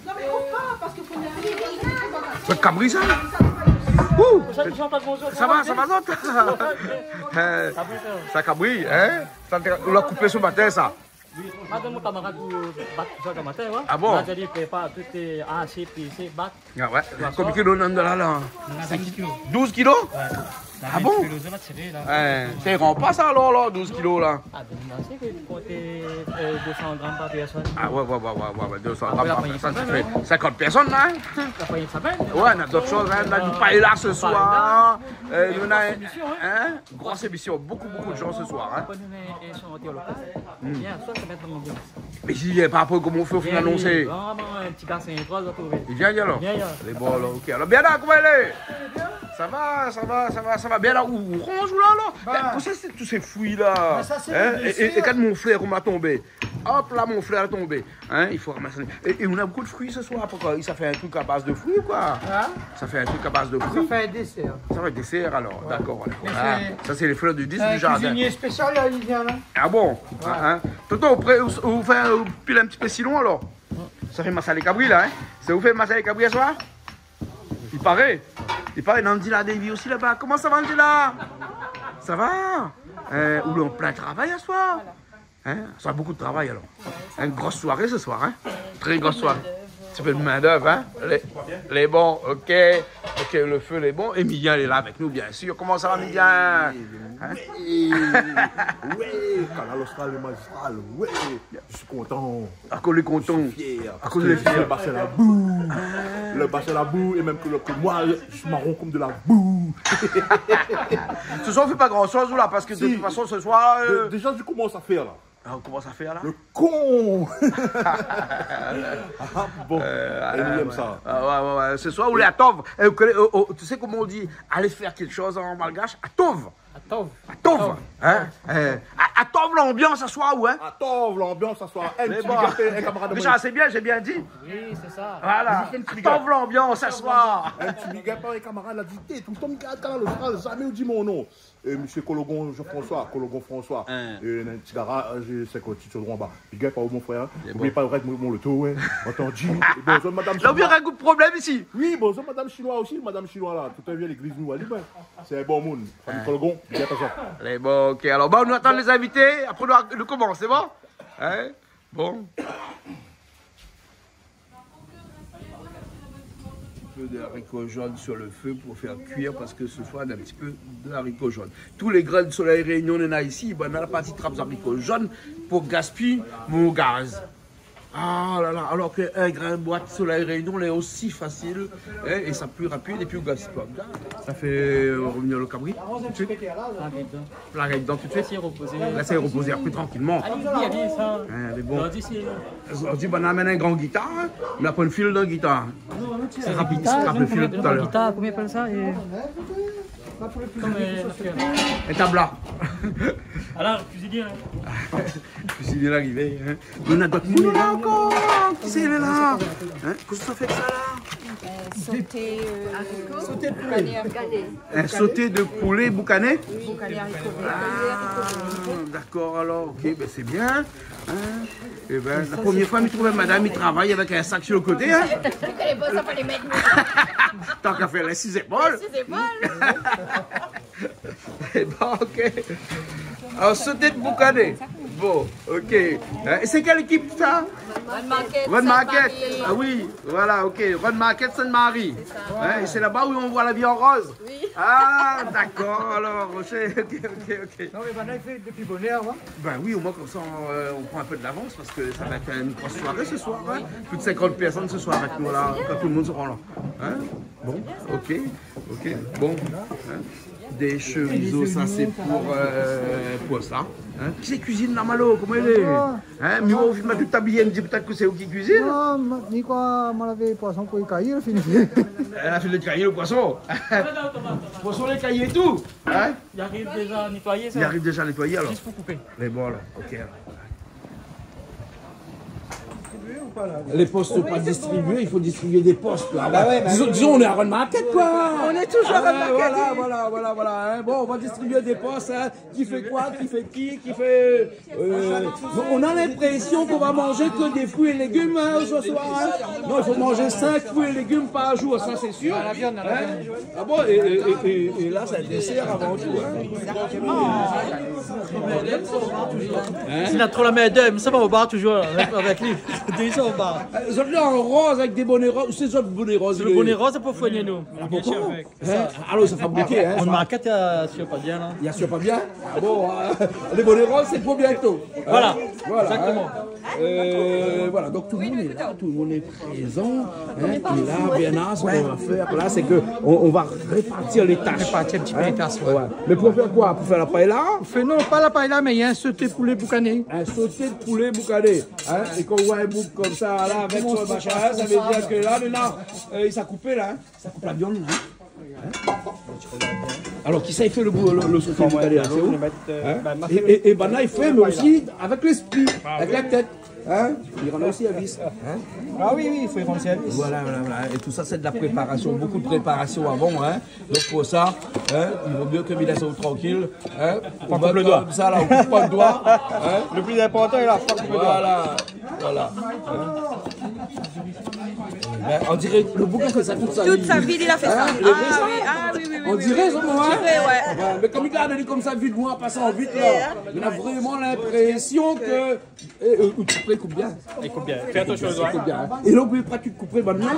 Non, mais on part parce qu'il faut y aller. C'est cabri ça? Ouh! Ça va, d'autre? Ça cabri, hein? On l'a coupé ce matin, ça. Ada mon camarade battre ça comme matin, ouais. Ah bon? On a dit prépare tout est haché, pisé, battre. Ah ouais. Combien de kilos on a là? 5 kilos. 12 kilos? Ouais. Ah bon? C'est rend pas ça alors, là, 12 kilos là? Ah, ben, c'est que côté 200 grammes par personne. Ah ouais, 200 grammes par personne, ça fait 50 personnes là. Ça fait une semaine. Ouais, on a d'autres choses, hein. On a du paella ce soir. On a une grosse émission, beaucoup de gens ce soir. Hein. Mais s'il n'y a pas après comment on fait au final annoncer. Un petit garçon, il doit trouver. Il vient alors? Viens, les bon alors, ok. Alors bien là, comment elle est? Ça va bien là où ronge ou là? Qu'est-ce que c'est tous ces fouilles là? Et quand mon frère m'a tombé, hop là mon frère est tombé. Hein, il faut ramasser. Et on a beaucoup de fruits ce soir. Pourquoi? Ça fait un truc à base de fruits ou quoi? Ça fait un truc à base de fruits? Ça fait un dessert. Ça fait un dessert alors, d'accord. Ça c'est les fleurs du 10 du jardin. Cuisinier spécial là, il vient là. Ah bon? Hein? Toto, vous faites pile un petit peu si long alors? Ça fait Massa les Cabri là, hein? C'est vous faites Massa les Cabri ce soir? Il paraît. Nandila Davy aussi là-bas. Comment ça va, Nandila? Ça va? Ou en plein travail ce soir? Hein? Ça a beaucoup de travail alors. Une grosse soirée ce soir, hein? Très grosse soirée. Un petit peu de main-d'œuvre, hein? Les bons, ok, le feu, les bons. Et Miguel est là avec nous, bien sûr. Comment ça va, Miguel? Hein? Oui, Canal Austral et Magistral, oui, je suis content. À cause les content. Je suis fier. À cause les fiers. Le bassin la boue. Le bassin la boue, et même que moi, je suis marron comme de la boue. Ce soir, on fait pas grand-chose là, parce que de toute façon, ce soir. Déjà, je commence à faire là. On commence à faire là? Le con. Bon, elle aime ça. Ouais. Ce soir, on est à Tov. Tu sais comment on dit? Allez faire quelque chose en malgache? À Tov. À Tov. Hein? À Tov l'ambiance ce soir, ouais? À Tov l'ambiance ce soir. Un camarade de déjà, c'est bien, j'ai bien dit. Oui, c'est ça. Voilà. À Tov l'ambiance ce soir. Un petit big up, un camarade l'a dit, tout le temps, Canal Austral, jamais on dit mon nom. Monsieur Cologon Jean-François, et un petit garage, c'est quoi, tu te droit en bas. Big up, mon frère. N'oubliez pas le reste, mon le taux, ouais. Entendu. Bonjour, madame Chinois. Là, il y a un coup de problème ici. Oui, bonjour, madame Chinois aussi, madame Chinois là. Tout à fait, l'église nous, allez, c'est un bon monde. Famille Cologon, big up à ça. Les bon, ok. Alors, on attend les invités. Après, on commence, c'est bon? Hein? Bon. De haricots jaunes sur le feu pour faire cuire parce que ce soir on a un petit peu de haricots jaunes. Tous les grains de soleil réunion on a ici, ben, on a la partie trappe haricots jaunes pour gaspiller mon gaz. Ah là là, alors qu'un grain de boîte soleil réunion est aussi facile et ça plus rapide et puis on gaspille pas. Ça fait revenir le cabri tout de suite. L'arrêt dedans tout de suite. Laissez reposer après tranquillement. Allez, ça. Mais bon. On dit, on amène un grand guitare, on a pas une file de guitare. C'est rapide, c'est rapide le fil tout à l'heure. Guitare, combien appelle ça? Un tabla. Alors, cuisinier. Cuisinier l'arrivée. Hein. On a d'autres moules là encore. Qui c'est là? Hein? Qu'est-ce que ça fait que ça là? Sauté de poulet. Un sauté de poulet boucané? Oui, boucané haricot vert. D'accord, alors, ok, ben c'est bien. Hein? Et ben, la première fois, je trouvais madame, il travaille avec un sac sur le côté. Hein? Les bosses, ça peut les mettre. Tant qu'à faire les 6 épaules. Les 6 épaules. Et ben, ok. Alors, sauté de boucané. Bon, ok. Et c'est quelle équipe ça? Run Market. Ah oui, voilà, ok. Run Market Sainte-Marie. Hein, et c'est là-bas où on voit la vie en rose? Oui. Ah, d'accord, alors, ok. Non, mais maintenant, il fait depuis bonheur, hein? Ben oui, au moins comme ça, on prend un peu de l'avance parce que ça va être une grosse soirée ce soir. Hein? Plus de 50 personnes ce soir avec nous là, quand tout le monde sera là. Hein? Bon, ok, bon. Hein? Des chorizo, ça c'est pour ça. Hein? Qui c'est cuisine la malo? Comment elle est? Hein? Mieux au film de tablier, me dit peut-être que c'est où qui cuisine? Non, ni quoi, moi j'avais poisson pour les cahiers, fini. Elle a fait le cahier, le poisson. Le poisson, les cahiers et tout. Hein? Il arrive déjà à nettoyer ça. Il arrive déjà à nettoyer alors. Juste pour couper. Mais bon alors, ok. Les postes sont pas distribués, il faut distribuer des postes. Là. Disons, on est à Run Market, quoi. On est toujours à Run Market. Voilà. Hein. Bon, on va distribuer des postes. Hein. Qui fait quoi, qui fait qui fait... on a l'impression qu'on va manger que des fruits et légumes hein, ce soir. Hein. Non, il faut manger 5 fruits et légumes par jour, ça c'est sûr. Hein. Ah bon, et là, c'est un dessert avant tout. Hein. S'il a trop la main d'homme, ça va au bar toujours avec lui. Déjà au bar. Ils ont en rose avec des bonnets roses. C'est ça le bonnet rose. Le bonnet rose, c'est pour soigner nous. Alors, ça fabriqué. Hein, on market, il y a sûr pas bien. Là. Il y a sûr pas bien. Ah bon, les bonnets roses, c'est pour bientôt. Voilà, exactement. Hein. Voilà, donc tout le monde est là, tout le monde est présent. Hein, et là, Bernard, ce qu'on va faire là, c'est qu'on va répartir les tâches. Répartir un petit peu les tâches. Ouais. Mais pour faire quoi? Pour faire la paella? Non, pas la paella, mais il y a un sauté poulet boucané. Un sauté de poulet boucané. Hein, et qu'on voit un bouc comme ça, là, avec son machin, ça veut dire que là, maintenant, il s'est coupé, là. Hein. Ça coupe la viande, là. Hein? Alors, qui ça, il fait le sauté boucané, c'est où? Et Bana, il fait, mais aussi avec l'esprit, avec la tête. Hein? Il rend aussi à vis. Hein? Ah oui, il faut y rendre service. Voilà. Et tout ça, c'est de la préparation, beaucoup de préparation avant. Hein? Donc pour ça, hein, il vaut mieux que il laisse tranquille. Hein? On coupe le doigt. Comme ça, là, on coupe pas le doigt. Hein? Le plus important est là, pas couper le doigt. Voilà. Ben, on dirait le bouquin fait ça toute sa vie. Toute sa vie, il a fait ça. Oui. On dirait ça, moi. Ouais. Mais comme il garde comme ça, vite, moi, en passant vite, là, on a vraiment l'impression que. Tu coupes bien. Il coupe bien. Fais attention aux doigts. Et là, on peut pas tu te couperais maintenant.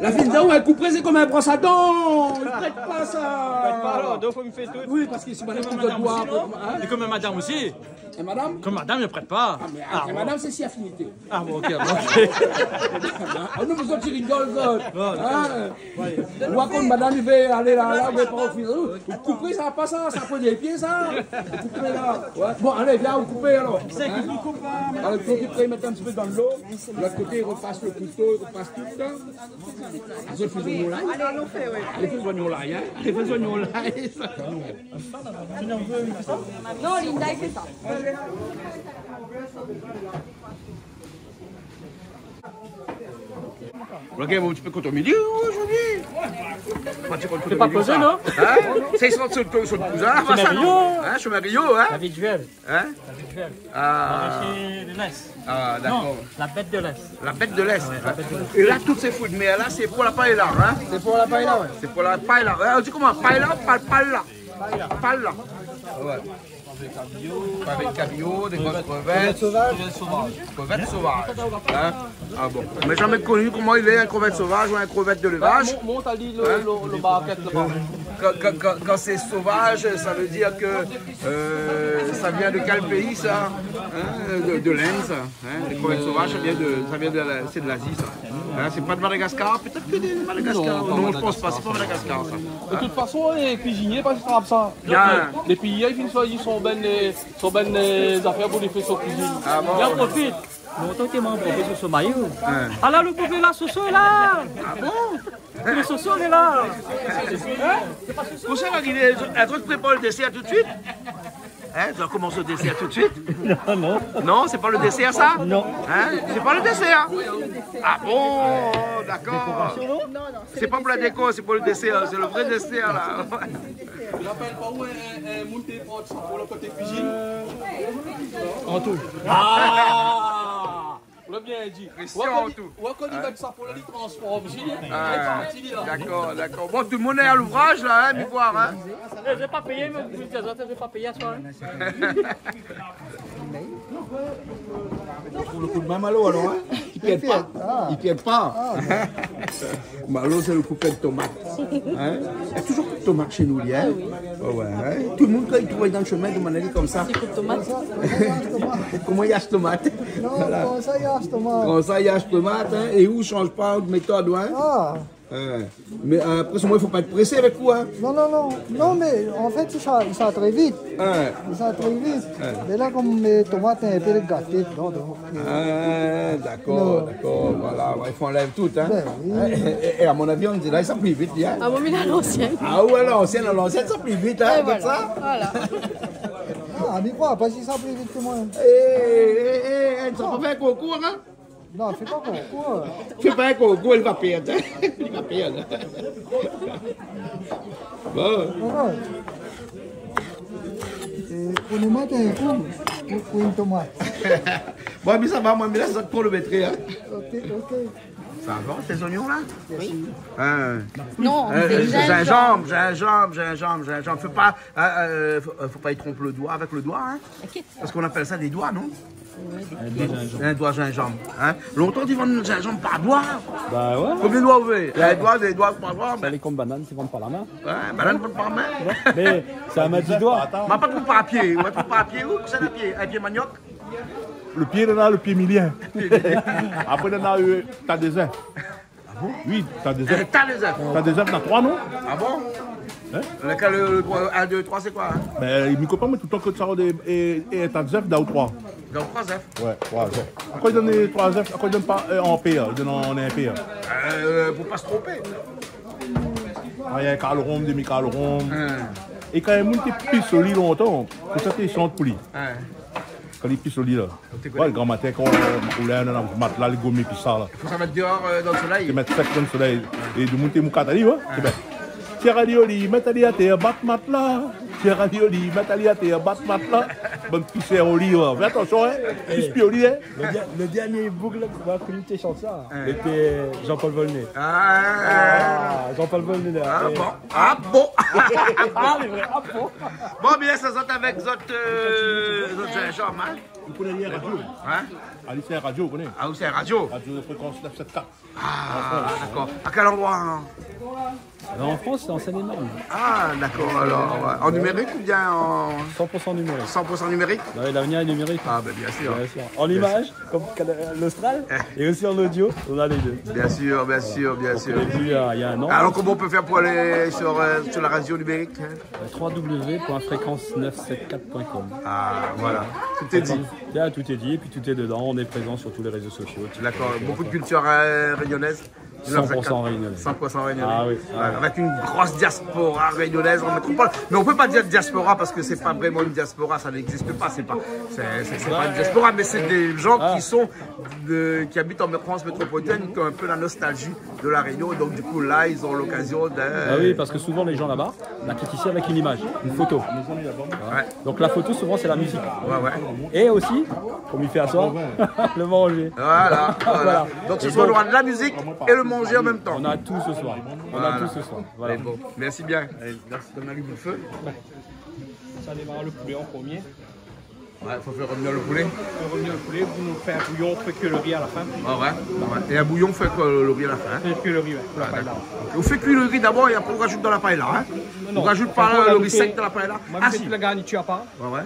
La fille d'en haut, elle couperait, c'est comme un brosse à dents. Il ne traite pas ça. Alors, donc, il me fait tout. Oui, parce que si madame coupe le doigt. Et comme madame aussi. Et madame? Comme madame ne prête pas. Mais madame, c'est si affinité. Ah bon, ok. Nous, vous tu rigoles, ou quand madame veut aller là, vous pas au fil. Vous coupez, ça pas ça, ça prend des pieds, ça. Vous coupez là. Bon, allez, viens, vous coupez alors. C'est qui vous coupe pas? Alors, il faut qu'il mette un petit peu dans l'eau. De l'autre côté, il repasse le couteau, il repasse tout ça. Allez, faisons-nous là. Allez, faisons-nous là. Allez, faisons-nous là. Non, Linda, il fait ça. Ok, bon, tu peux compter au milieu aujourd'hui. C'est pas posé, non? Hein? C'est sur le cousin, là, ça, non? Hein, chemin Rio, hein? La visuelle. Hein? La visuelle. Ah, De l'Est. ah d'accord. La bête de l'Est. La bête de l'Est. Et là, toutes ces fruits de mer, là, c'est pour la paella, hein? C'est pour la paella, ouais. C'est pour la paella. On dit comment? Paella ou paella? Paella. Ouais. Avec cabillaud, des grosses crevettes. Crevettes sauvages. Hein? Ah bon. Mais jamais connu comment il est, un crevette sauvage ou un crevette de levage. Monte à l'île le barquette là-bas. Quand c'est sauvage, ça veut dire que ça vient de quel pays ça? Hein? De l'Inde, ça. Hein? Les crevettes sauvages, c'est de l'Asie, ça. Hein? C'est pas de Madagascar? Peut-être que de Madagascar. Non, je pense pas, c'est pas Madagascar, ça. De toute façon, les cuisiniers, pas si ça. Les pays, ils sont les affaires pour les faire sur cuisine. Ah bon? J'en profite. Longtemps que m'en profite sur ce maillot. Ah là, le bouffé là, Soso est là. Ah bon? Le Soso est là. Vous savez un truc prépare le dessert tout de suite? Hein, tu vas commencer le dessert tout de suite? Non. Non, c'est pas le dessert ça? Non. Hein? C'est pas le dessert? Ah bon, d'accord. C'est pas pour la déco, c'est pour le dessert, c'est le vrai dessert là. J'appelle pas où un monté pour le côté cuisine. En tout. Ah! Le bien dit. Christian en tout. Ou quand il met ça pour le transport, D'accord. Bon, tout le monde est à l'ouvrage là, hein, mi voir, hein. Je vais pas payer, mais je vais pas payer à soir. Pour le coup de main, Malo, alors, hein? Il ne piède pas. Il piède pas. Malo, c'est le coupé de tomate. Hein? Il y a toujours plus de tomate chez nous, hein? Ouais. Tout le monde, quand il trouve dans le chemin, de manière comme ça. Comment il y a ce tomate? Non, comment ça, il y a ce tomate? Comment ça, il y a ce tomate, hein? Et où ne change pas de méthode, hein? Ah. Mais après, il ne faut pas être pressé avec quoi? Hein? Non, mais en fait, ça très vite. Ça très vite. Mais là, comme les tomates sont un peu gâtées, D'accord. Voilà, il faut enlever tout. Hein? Ben, oui. Et à mon avis, on dit là, ça plie vite. Hein? Ah, moi, mais à l'ancienne. Ah ouais, l'ancienne, ça plie vite. Hein, voilà. Ça? Voilà. Ah, mais quoi, pas si ça plie vite que moi. Ça peut faire un concours, hein? Non, fais pas concours. Fais pas un concours, il va perdre. Il va perdre. Bon. Voilà. Et pour nous mettre un coup, pour une tomate. Bon, mais ça va, moi, mais là, ça pour le mettre. Hein. Ok, ok. Ça va, tes oignons là? Oui. Non, Gingembre. Faut pas y tromper le doigt avec le doigt, hein? Parce qu'on appelle ça des doigts, non? Un doigt gingembre. Hein? Longtemps, ils vendent le gingembre par doigt. Bah ouais. Combien de doigts vous avez? Des doigts par doigt. Ça les comme bananes qui vendent par la main. Ouais, banane par main. Mais c'est à mettre du doigt. Mais pas tout par pied. Ouais, tout par pied. Où c'est le pied? Un pied manioc? Le pied, il y en a le pied milien. Après, il y en a t'as des œufs. Ah bon? Oui, t'as des œufs. T'as les œufs. T'as des œufs, t'as 3, non? Ah bon? Hein? Le 1, 2, 3, c'est quoi? Hein? Mais il me comprend, mais tout le temps que ça et t'as des œufs, t'as ou 3. Donc 3 œufs. Ouais, 3 œufs. Pourquoi il donne les 3 œufs? Pourquoi il donne pas en paix? Il donne en impayé. Pour pas se tromper. Il y a un carle-rome, demi-carle-rome. Et quand il monte des pistes au lit longtemps, c'est ça qu'ils sont pour lui. Quand ils pissent au lit là. Ouais, le grand matin, quand on a un matelas, les gommes et puis ça là. Il faut ça mettre dehors dans le soleil. Ils mettent sec dans le soleil. Et de monter mon catali, ouais. C'est bien. Tire Lioli, mets à terre, bat matelas. Tire Lioli, mets à terre, bat matelas. Bonne poussière au lit, fais attention, hein. Pisse au lit, hein. Le dernier boucle qu'on va écouter chanter ça, c'était Jean-Paul Volney. Jean-Paul Volney là. Ah bon. Ah bon. Ah, c'est vrai, ah bon. Bon, bien, ça saute avec d'autres gingembre, hein. Vous connaissez la radio? Hein? Alice, c'est la radio, vous connaissez? Ah, où c'est la radio? Radio de fréquence 974. Ah, d'accord. À quel endroit? Hein? Alors, en France, c'est en Seine-et-Marne. Ah, d'accord, alors. Ouais. En numérique ou bien en 100% numérique. 100% numérique? Ouais, l'avenir est numérique. Ah, ben bien sûr. Bien sûr. En image, comme l'Austral, et aussi en audio, on a les deux. Bien sûr, bien sûr, bien sûr. On l'a vu il y a un an. Alors, comment on peut faire pour aller sur la radio numérique? www.fréquence974.com. Ah, voilà. Tout est dit. Là, tout est dit, et puis tout est dedans. On est présent sur tous les réseaux sociaux. D'accord. Beaucoup de culture réunionnaise. 100% réunionnaise. 100% réunionnaise. Ah oui. Ouais, avec une grosse diaspora réunionnaise en métropole. Mais on peut pas dire diaspora parce que c'est pas vraiment une diaspora, ça n'existe pas. C'est pas une diaspora, mais c'est des gens qui habitent en France métropolitaine, qui ont un peu la nostalgie de la Réunion. Donc du coup là, ils ont l'occasion de. Ah oui, parce que souvent les gens là-bas, la quittent ici avec une image, une photo. Ouais. Donc la photo souvent c'est la musique. Ouais. Et aussi, comme il fait à soir, le manger. Voilà. Donc ce soir on aura de la musique et le manger en même temps. On a tout ce soir. Voilà. Bon, merci bien. Merci. On allume le feu. Ça démarre le poulet en premier. Ouais, faut faire revenir le poulet. Pour revenir le poulet, vous nous faites un bouillon, on fait que le riz à la fin. Ah ouais. Et un bouillon fait que le riz à la fin. Fait que le riz, ouais, pour la paella. On fait cuire le riz d'abord et après on rajoute dans la paella. Hein? On rajoute pas le riz sec dans la paella. Moi, je fais la garniture à part. Ouais.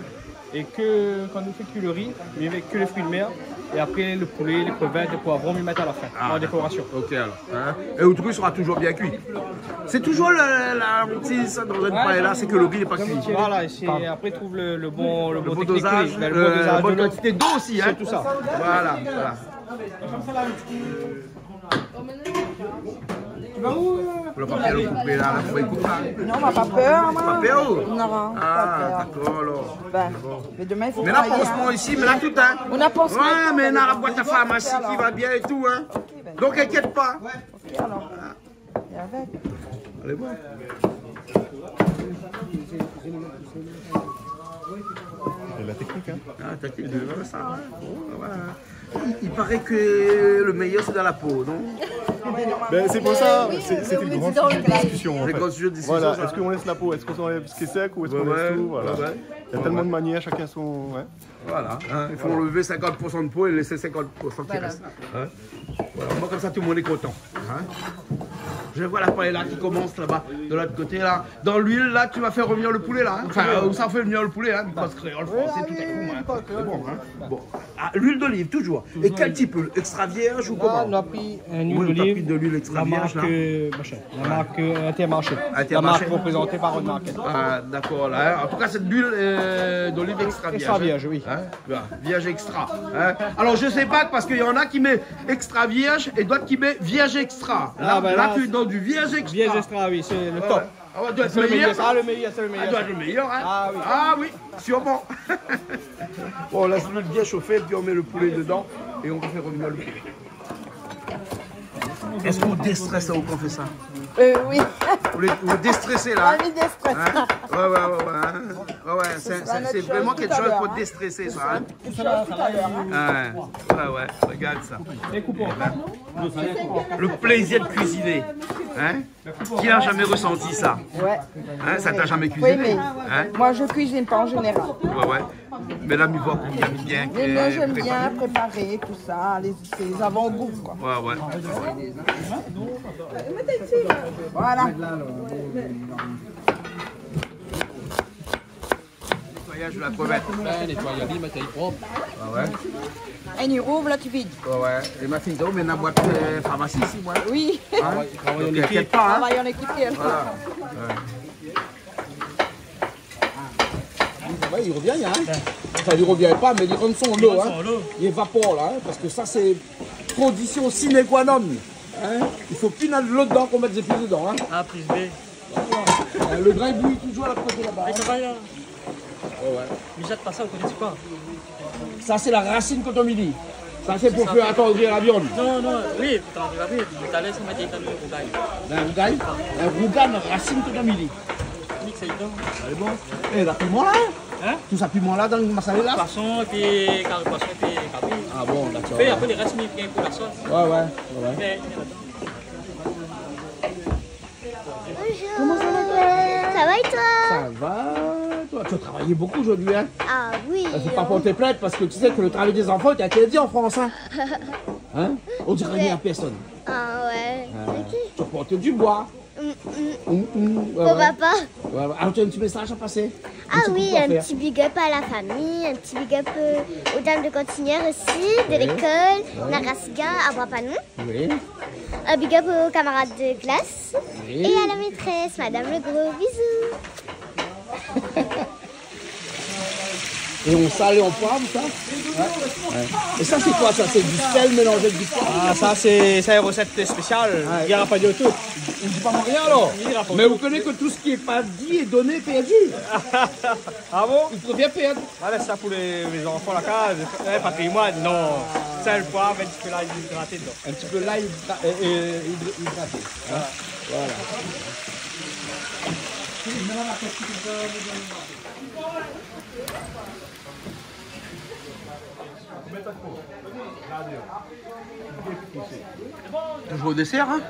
Et que quand on fait cuire le riz, on met que les fruits de mer. Et après le poulet, les crevettes, les poivrons, on les met à la fin, en décoration. Ok alors. Hein? Et le truc sera toujours bien cuit. C'est toujours la hantise dans une paella, c'est que le riz n'est pas cuit. Voilà, et après trouve le bon dosage, la bonne quantité d'eau aussi. Hein? C'est tout ça. Voilà. Tu vas où Le papier le couper là, faut pas y couper là. Non, on n'a pas peur, moi. Pas peur? Non, Ah, pas peur. d'accord alors. Ben, mais demain, il faut Mais là, travailler. pansement ici, mais là tout, hein. On a pansement. Ouais, mais là, la boîte à pharmacie qui va bien et tout, hein. Donc, inquiète pas. Ok, alors. Et avec. Allez, bon. C'est la technique, hein. Ah, technique de ça, hein. Voilà. Il paraît que le meilleur, c'est dans la peau, non? Ben, c'est pour ça, c'était le grand sujet de discussion. En fait. Voilà, est-ce qu'on laisse la peau, est-ce qu'on enlève ce qui est sec ou est-ce qu'on laisse tout, voilà. Il y a tellement de manières, chacun son. Ouais. Voilà, hein, il faut enlever 50% de peau et laisser 50% qui reste. Hein. Voilà. Moi, comme ça, tout le monde est content. Hein. Je vois la paella qui commence là-bas, de l'autre côté là. Dans l'huile, là, tu vas faire revenir le poulet là. Hein. Enfin, où ça fait revenir le poulet, hein, parce que créole français, tout à coup. Hein. C'est bon, hein. Bon. Ah, l'huile d'olive, toujours. Et quel type? Extra vierge ou comment? On a pris une huile d'olive. De l'huile extra vierge là. La marque Intermarché. La marque représentée par une marque. Ah, d'accord. Là. En tout cas, c'est de l'huile d'olive extra vierge. Extra vierge, oui. Hein? Vierge extra. Hein? Alors, je sais pas, parce qu'il y en a qui met extra vierge et d'autres qui met vierge extra. Là, tu es dans du vierge extra. Vierge extra, oui, c'est le top. Ah ouais, doit être C'est le meilleur. meilleur. Ah, le meilleur, c'est le meilleur. Doit être le meilleur, hein? Ah oui. Ah oui, sûrement. Bon, on laisse l'huile bien chauffer, puis on met le poulet dedans. et on fait revenir le poulet. Est-ce qu'on déstresse ou qu'on fait ça? Oui. Vous déstressez là? Oui, déstresse. Hein? Ouais. C'est vraiment quelque chose pour déstresser ça. Hein? Ouais, regarde ça. Le plaisir de cuisiner. Hein? Qui n'a jamais ressenti ça? Ouais. Hein? Ça t'a jamais cuisiné? Oui, mais moi je cuisine pas en général. Ouais. Mais là, tu vois qu'on bien. Mais moi j'aime bien préparer tout ça, les avant-goûts quoi. Ouais. Voilà. Nettoyage de la crevette. Nettoyer, mettre propre. Ouais. Et il rouvre, là tu vides. Ouais. Et ma fille, mais dans la boîte de pharmacie ici, moi. Oui. Donc, t'inquiète pas. Travaille en équipe. Voilà. Ouais, il revient, hein. Enfin, il revient pas, mais il rentre son lot, hein. Il évapore, là, hein, parce que ça, c'est condition sine qua non. Hein. Il faut plus de l'eau dedans qu'on mette des pieds dedans, hein. Ah, plus B. Le grain bouille toujours à la côté là-bas. Ça va là. Ouais. Mais jette pas ça, vous connaissez pas. Ça, c'est la racine cotomili. Ça, c'est pour faire attendrir la viande. Non, oui, pour attendrir la viande. Tout à l'heure, ça m'a dit un rougail. Un rougail? Un rougail, racine cotomili. Mixe avec dedans. Elle est bon. Et la piment là? Hein? Tout ça piment là dans le masala là? Poisson, et puis carré poisson, et puis cabri. Ah bon, d'accord. Et après, les restes, mis pour la sauce. Ouais. Mais, Comment ça va toi? Ça va et toi? Ça va, toi? Tu as travaillé beaucoup aujourd'hui, hein? Ah oui. Faut pas porter plainte parce que tu sais que le travail des enfants est interdit en France, hein? Hein? On dirait rien à personne. Ah ouais. Tu portes du bois. Pour papa. Ouais. Alors tu as un petit message à passer? Ah oui, un petit big up à la famille, un petit big up aux dames de cantinière aussi, de l'école, Narasga, à Brapanon. Oui. Un big up aux camarades de classe. Oui. Et à la maîtresse, Madame Le Gros. Bisous. Et on sale et on poivre, ça? Ouais. Et ça, c'est quoi, ça? C'est du sel mélangé avec du poivre? Ah, ça, c'est une recette spéciale. Il n'y aura pas de tout. On ne dit pas rien, alors? Mais vous connaissez que tout ce qui n'est pas dit est donné, perdu. Ah bon? Il faut bien perdre. Ah, laisse ça pour les enfants, la case. Patrimoine, non. Sel, poivre, un petit peu l'ail hydraté dedans. Un petit peu l'ail hydraté. Voilà. Toujours au dessert, hein?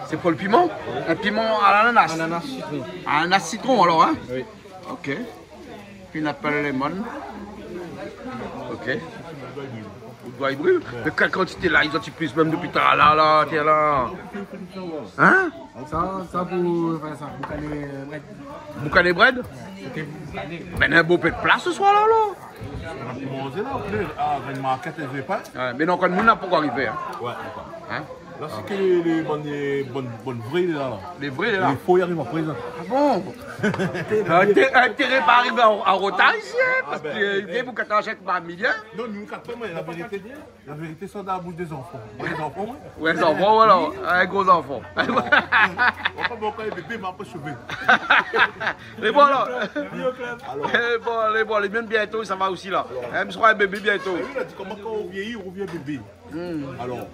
C'est pour le piment? piment? Un piment à l'ananas? Ananas citron. Ananas citron alors, hein? Oui. Ok. Pineapple lemon. Ok. Doigt brûle. Mais quelle quantité là? Ils ont plus même depuis tard là, tiens là. Hein? Ça pour faire ça, Boucané bread? Mais un beau peu de place ce soir là. Manger là, avec une marquette et je pas. Mais non, quand nous n'a pas arrivé. Hein? Ouais, Hein? là, c'est que les bonnes vraies là. Les vrais là. Les faux y arrivent à présent. Ah bon? Intérêt pas arriver en retard ici, hein? Parce que vous t'achètes pas un million. Non, nous, la vérité, c'est dans la bouche des enfants. Les enfants, oui. Ouais, les enfants, voilà. Un gros enfant. On va pas beaucoup les bébés, mais après cheveux. Les bons alors. Les bons, les miens bientôt, ça va aussi là. Je serai un bébé bientôt. Il a dit comment quand on vieillit, on revient bébé. Alors.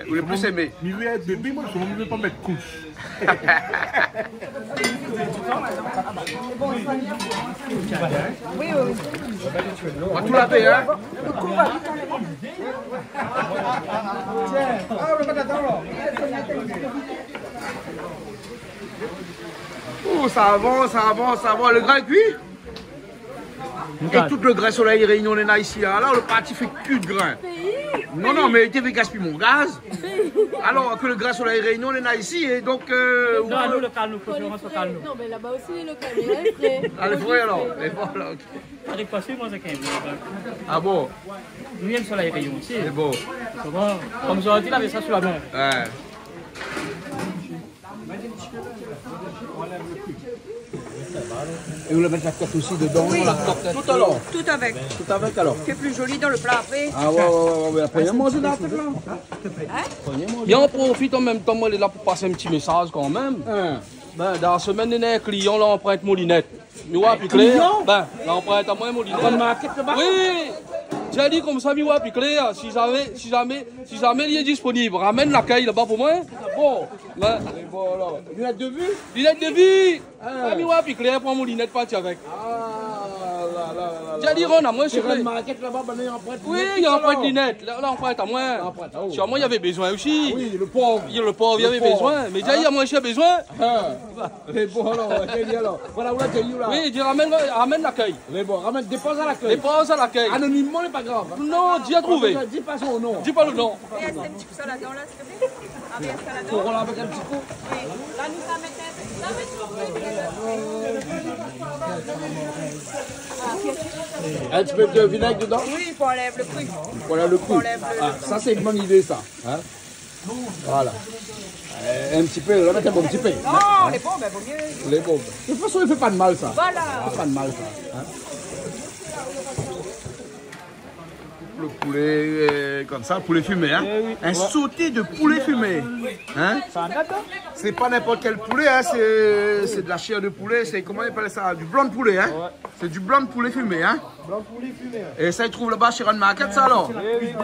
Vous les plus aimés. Mais oui, être bébé, moi, je ne veux pas mettre couche. Oui. On va tout laver, hein? Oh, ça avance. Le grain est cuit? Et tout le grain soleil réunion là ici. Là, le parti fait cul de grain. Non, mais tu veux gaspiller mon gaz. Alors que le grain soleil réunion là ici et donc. Non, nous, local, nous préférons local. Non, mais là-bas aussi, les locaux, mais là, les frais. Ah, les frais alors? Les frais alors, ok. Avec passé, moi, c'est quand même. Ah bon? Nous, il y a le soleil rayon aussi. C'est beau. C'est bon. Comme j'aurais dit, il avait ça sur la main. Ouais. Et vous le mettez la coque aussi dedans, la coque tout alors? Tout avec. Tout avec alors? C'est plus joli dans le plat après. Ah ouais, après, manger dans la tête là. Bien, on profite en même temps, moi, il est là pour passer un petit message quand même. Ben, dans la semaine, il y a un client, là, emprunte Moulinette. Tu vois, puis clair. Ben, là, emprunte à moi Moulinette. Oui! J'ai dit comme ça, Miwa Piclé, si jamais il est disponible, ramène la caille là-bas pour moi. Bon, là. Bon, alors. Lunette de vue? Lunette de vue. Miwa Piclé, prends mon lunette, parti avec. J'ai dit, Ron, à moi, c'est vrai. Oui, il y a un prêt de lunette. Là, on prête à moi. Sur moi, il y avait besoin aussi. Oui, le pauvre. Le pauvre, il y avait besoin. Mais déjà, il y a moins cher besoin. Mais bon, alors, voilà où là, t'es là. Oui, dis, ramène l'accueil. Mais bon, dépose à l'accueil. Dépose à l'accueil. Anonymement, n'est pas grave. Non, dis à trouver. Dis pas son nom. Dis pas le nom. Et est-ce un petit coup ça là-dedans, là, s'il te plaît? Ah, mais est-ce là-dedans? Pour avec un petit coup. Oui. Là, nous, ça mettait un petit peu de vinaigre dedans? Oui, il faut enlever le truc. Voilà le coup. Ah, ça c'est une bonne idée ça. Hein? Voilà. Un petit peu, on va mettre un bon petit peu. Non, les bombes, elles vaut mieux. Les bombes. De toute façon, il ne fait pas de mal ça. Voilà. Il ne fait pas de mal ça. Hein? Le poulet comme ça, poulet fumé, hein? Oui. Un sauté de poulet fumé. Hein? C'est pas n'importe quel poulet, hein? C'est de la chair de poulet, c'est comment on appelle ça? Du blanc de poulet, hein? Ouais. C'est du blanc de poulet fumé, hein? Blanc de poulet fumé. Ouais. Et ça, ils trouvent là-bas chez Ron Market, ça alors? Oui,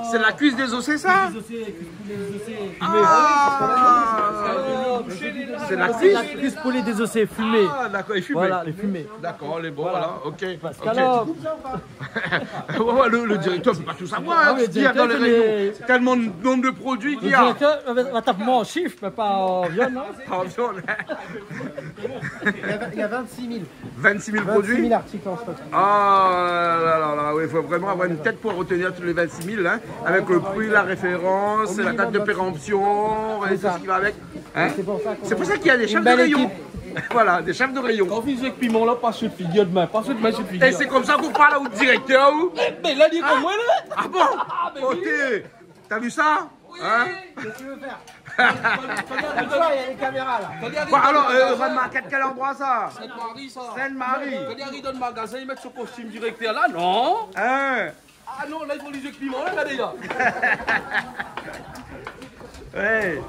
c'est la cuisse des os, c'est ça? C'est la cuisse poulet désossée fumée. Ah, d'accord, et fumé. Voilà, les fumés. D'accord, les bons, voilà, ok. Parce qu'alors... le directeur ne peut pas tout savoir, hein, ce qu'il y a dans les rayons. C'est tellement de nombre de produits qu'il y a. Le directeur va taper en chiffre, mais pas en viande. Pas en viande. Il y a 26 000. 26 000 produits? 26 000 articles en stock. Ah là, il faut vraiment avoir une tête pour retenir tous les 26 000, hein, avec le prix, la référence, la date de péremption, et tout ce qui va avec. Hein? C'est pour ça qu'il y a des chefs de rayon. Voilà, des chefs de rayon. Quand vous avec piment là, pas sur le figure demain, pas sur le figure. Et c'est comme ça qu'on parle au directeur ou? Mais là, il est comme moi là. Ah bon? Ok. T'as vu ça? Hein? Qu'est-ce que tu veux faire? Il y a les caméras là. Bon, alors, Ron Market, quel endroit ça? Sainte-Marie ça. Sainte-Marie. Quand il arrive dans le magasin, il met son costume directeur là, non? Hein? Ah non, là, ils font les avec piment là, regardez là. Ouais.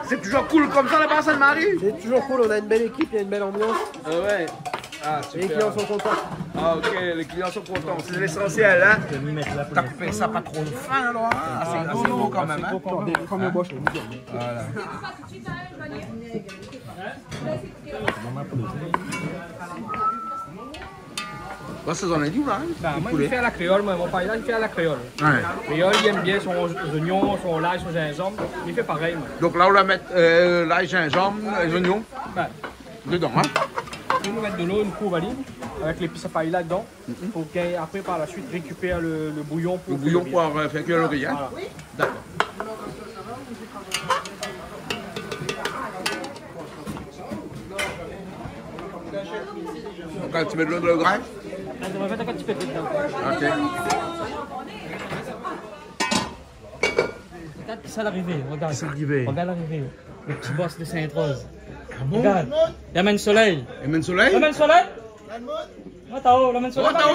C'est toujours cool comme ça là-bas à Sainte-Marie? C'est toujours cool, on a une belle équipe, il y a une belle ambiance. Ouais. Ah, super. Les clients sont contents. Ah ok, les clients sont contents, c'est l'essentiel, hein. T'as fait ça pas trop fin alors, hein. C'est beau quand même, hein. Comme le bois, je voilà. Bah, ça en est d'où là, hein? Bah, moi il fait à la créole, moi, mon père il fait à la créole. Ouais. Créole, il aime bien son oignon, son lard, son gingembre, il fait pareil. Moi. Donc là on va mettre l'ail, gingembre, les oignons dedans, hein. On va mettre de l'eau, une coupe valide, avec l'épice à paille là-dedans, pour qu'après par la suite récupère le bouillon pour... Le bouillon pour faire cuire le riz, hein. Voilà. D'accord. Donc là, tu mets de l'eau dans le grain? On va mettre un petit peu dedans. Ok. Regarde ça l'arrivée, regarde. Ça l'arrivée. Regarde l'arrivée. Le petit boss de Sainte-Rose. Ah bon? Regarde. Il y a le soleil. Il y a le soleil? Il y a le soleil? Attends, le soleil. Attends,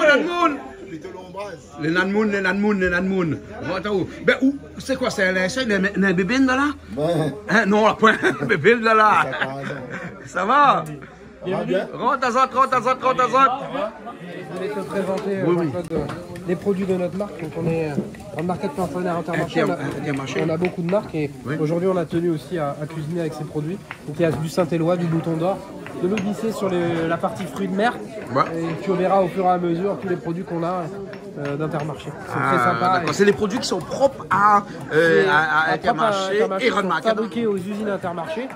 les nanmoun. Les nanmoun. Ben, où? C'est quoi? C'est un bébé là? Hein? Non, là, pas un bébé là. Ça va? Rentre. Je vais te présenter les produits de notre marque. Donc on est en market partenaire Intermarché. On a beaucoup de marques et aujourd'hui on a tenu aussi à cuisiner avec ces produits. Donc il y a du Saint-Éloi, du Bouton d'Or, de l'Odyssée sur la partie fruits de mer. Et tu verras au fur et à mesure tous les produits qu'on a d'Intermarché. C'est très sympa. C'est les produits qui sont propres à Intermarché et Ron Market. Fabriqués aux usines Intermarché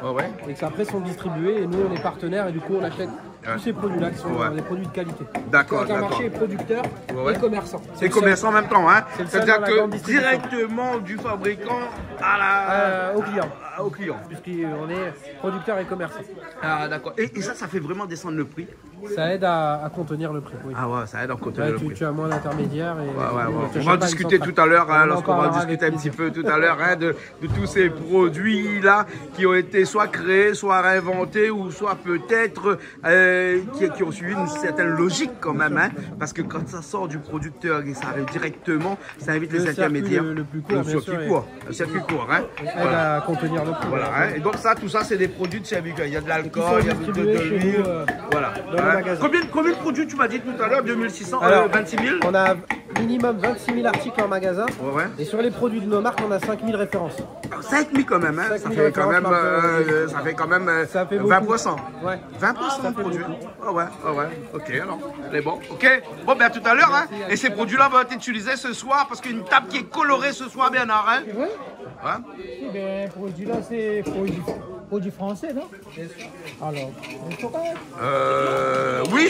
et qui après sont distribués. Et nous on est partenaires et du coup on achète tous ces produits-là qui sont des produits de qualité. D'accord. Intermarché est producteur et commerçant. C'est commerçant en même temps, hein? C'est-à-dire que directement du fabricant au client. Au client. Puisqu'on est producteur et commerçant. Ah d'accord. Et ça fait vraiment descendre le prix? Ça aide à contenir le prix, oui. Ah ouais, ça aide à contenir le prix. Tu as moins d'intermédiaires. On va en discuter tout à l'heure, hein, lorsqu'on va discuter un petit peu tout à l'heure, hein, de tous ces produits-là qui ont été soit créés, soit réinventés, ou soit peut-être qui ont suivi une certaine logique quand même, hein, parce que quand ça sort du producteur et ça arrive directement, ça évite les intermédiaires. Le plus court, le circuit court, hein. Ça aide à contenir Voilà, hein. Et donc ça, tout ça, c'est des produits de chez Abigail. Il y a de l'alcool, il y a de l'huile. Voilà. Combien de produits tu m'as dit tout à l'heure? 2600, 26 000? On a minimum 26 000 articles en magasin. Ouais. Et sur les produits de nos marques, on a 5 000 références. 5 000 quand même, hein. Ça fait quand même 20%. Ouais. 20% de produits. Ah ouais. Ok, alors. C'est bon. Ok. Bon, ben à tout à l'heure, hein. Et ces produits-là vont être utilisés ce soir parce qu'une table qui est colorée ce soir, Bernard, hein. Oui. Hein? Eh bien, produit-là, c'est produit français, non? Alors, il faut pas... Oui,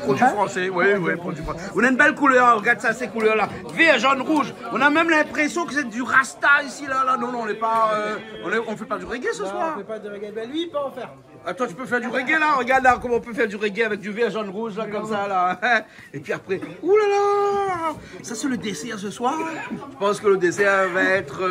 produit français. Oui, produit français. On a une belle couleur, regarde ça, ces couleurs-là. Vert, jaune, rouge. On a même l'impression que c'est du rasta ici, là. Non, on n'est pas... on fait pas du reggae ce soir. On fait pas de reggae. Ben lui, il peut en faire. Attends, tu peux faire du reggae là? Regarde là, comment on peut faire du reggae avec du vert, jaune, rouge, là, comme ça, là. Et puis après, oulala! Ça, c'est le dessert ce soir. Je pense que le dessert va être...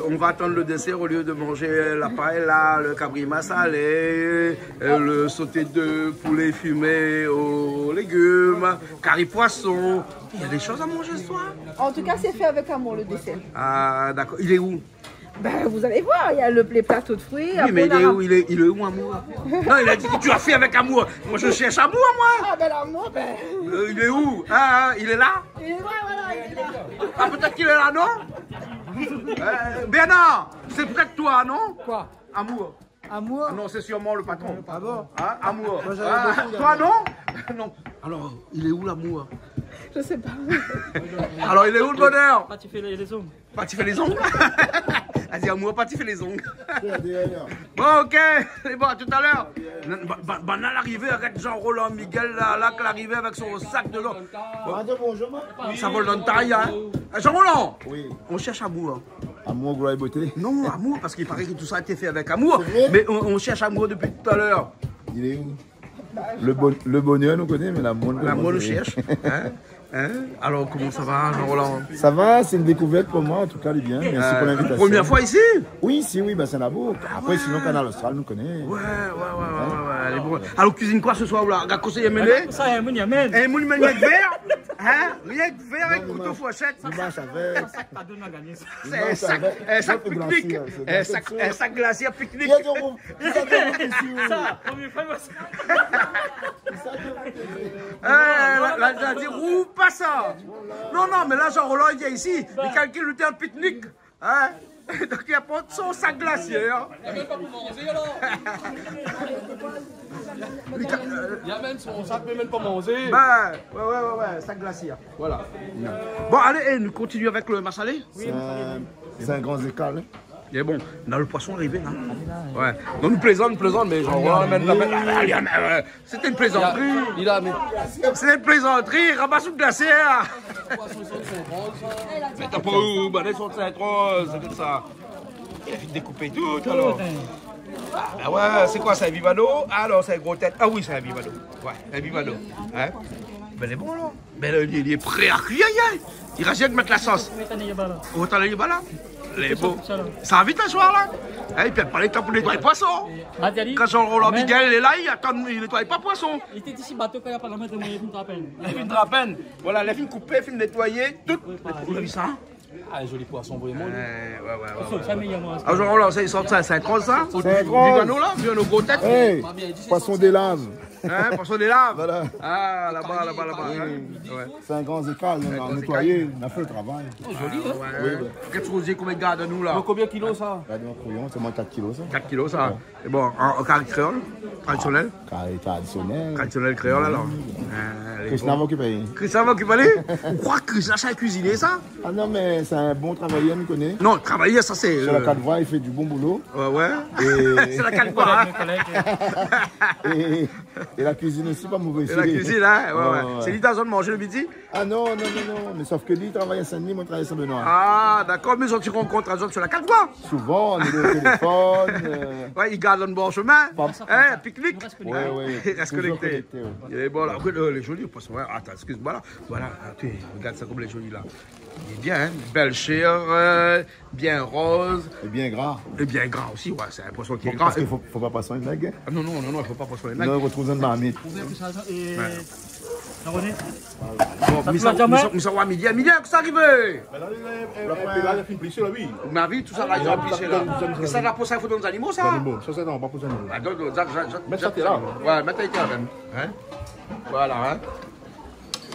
on va attendre le dessert au lieu de manger la paella, le cabrima salé, le sauté de poulet fumé aux légumes, curry poisson. Il y a des choses à manger ce soir? En tout cas, c'est fait avec amour le dessert. Ah, d'accord. Il est où? Ben, vous allez voir, il y a les plateaux de fruits. Oui, mais il est où? Il est où, amour? Non, il a dit que tu as fait avec amour. Moi, je cherche amour, moi. Ah, ben l'amour, ben... il est où? Ah, il est là? Il est là, voilà, il est là. Ah, peut-être qu'il est là, non? Bernard, c'est peut-être toi, non? Quoi? Amour. Amour? Ah non, c'est sûrement le patron. Ah bon? Ah, amour. Moi, beaucoup toi, non? Non. Alors, il est où l'amour? Je sais pas. Alors, il est où le bonheur? Pas tu fais les ongles. Pas tu fais les ongles? Vas-y, amour, pas tu fais les ongles. Bon, ok. C'est bon, à tout à l'heure. Banal l'arrivée avec Jean-Roland Miguel, là, qui l'arrivée avec son sac de l'eau. Bonjour. Ça vole dans le taille, hein. Jean-Roland? Oui. On cherche amour. Amour, gloire et beauté. Non, amour, parce qu'il paraît que tout ça a été fait avec amour. Mais on cherche amour depuis tout à l'heure. Il est où? Le bonheur, nous connaît, mais l'amour, nous cherche. Hein? Alors, comment ça va, Jean-Roland? Ça va, c'est une découverte pour moi, en tout cas, il est bien. Merci pour l'invitation. Première fois ici? Oui, ben c'est là-bas. Après, sinon, Canal Austral nous connaît. Ouais. Elle est bonne. Alors, cuisine quoi ce soir, là? Regarde, conseil Yéméné? Ça, un mouni amène. Un mouni avec verre? Hein? Rien que verre avec couteau fourchette? Dimanche avec. C'est un sac pique-nique. Un sac glacier pique-nique. Ça, première fois, moi, Là, dit roule pas ça. Non, mais là, Jean-Roland, il vient ici. Il calcule le temps pique-nique. Hein? Donc, il apporte son sac glacier. Il n'y a même pas pour manger, alors. Il y a même son sac, mais même pas manger. Ouais, sac glacier. Voilà. Bon, allez, nous continuons avec le massalé. C'est un grand écale. Il est bon. On a le poisson arrivé, non? Ouais. Donc nous plaisante, mais genre, c'était une plaisanterie. C'était une plaisanterie, rabat sous glacière. Mais t'as pas où? Bah, les sont roses, c'est tout ça. Il a vite découpé tout, alors. Ah, ben ouais, c'est quoi, c'est un vivado? Ah non, c'est un gros tête. Ah oui, c'est un vivado. Ouais, un vivado. Hein? Ben, il est bon, là. Ben, il est prêt à cuire, il reste rien de mettre la sauce. Autant les là. Les beaux. Ça va vite le soir là. Il ne perd pas les temps pour nettoyer le poisson. Quand Jean-Roland Miguel est là, il ne nettoie pas le poisson. Il était ici bateau quand il n'y a pas la main de moyen de trapen. Une trapen. Voilà, les films coupés, films nettoyés, tout. Vous avez vu ça? Ah, les jolis poissons, vraiment. Ouais. Ah, Jean-Roland, ils sortent ça, c'est un troll ça? C'est un troll. Vivano là, vu nos gros têtes. Hey, poisson des laves. Hein, poisson des laves. Voilà. Ah, là-bas. C'est un grand écal, on a nettoyé, on a fait le travail. Oh, joli, hein? Ouais. Qu'est-ce que vous dites, combien de garde nous là? Combien de kilos ça? C'est moins 4 kilos ça. 4 kilos ça. Et bon, en carré créole? Traditionnel? Traditionnel créole alors. Christian va occuper. Christian va occuper? On croit que Christian a cuisiné ça? Ah non, mais c'est un bon travailleur, on connaît. Non, travailleur, ça c'est. Sur la 4 voies, il fait du bon boulot. Ouais. C'est la 4 voies. Et la cuisine aussi, pas mauvais. Et la cuisine, hein? Ouais. C'est lui, t'as besoin de manger le midi? Ah non. Mais sauf que lui, il travaille à Saint-Denis, moi, je travaille à Saint-Benoît. Ah, d'accord. Mais tu rencontres un sur la 4 voies? Souvent, on est au téléphone. Ouais, il garde un bon chemin. Hein, pique-nique. Ouais. Il reste connecté. Il est bon là. Les jolis poissons. Attends, excuse-moi là. Voilà, regarde ça comme les jolis là. Il est bien, hein? Belle chair, bien rose. Et bien gras. Et bien gras aussi, ouais, c'est un poisson qui est gras. Parce qu'il ne faut pas poisson de nègre. Non, il ne faut pas poisson de nègre. Non, il retrouve une marmite. Bon, Missa wa midi, qu'est-ce qui arrive? Là, il a fini plissé, là, oui. Ma vie, tout ça, là, ils ont plissé, là. Et ça, là, pour ça, il faut donner des animaux, ça? Ça, c'est non, pas pour ça, non. Mais ça, t'es là. Ouais, mais t'es là, même. Hein? Voilà, hein.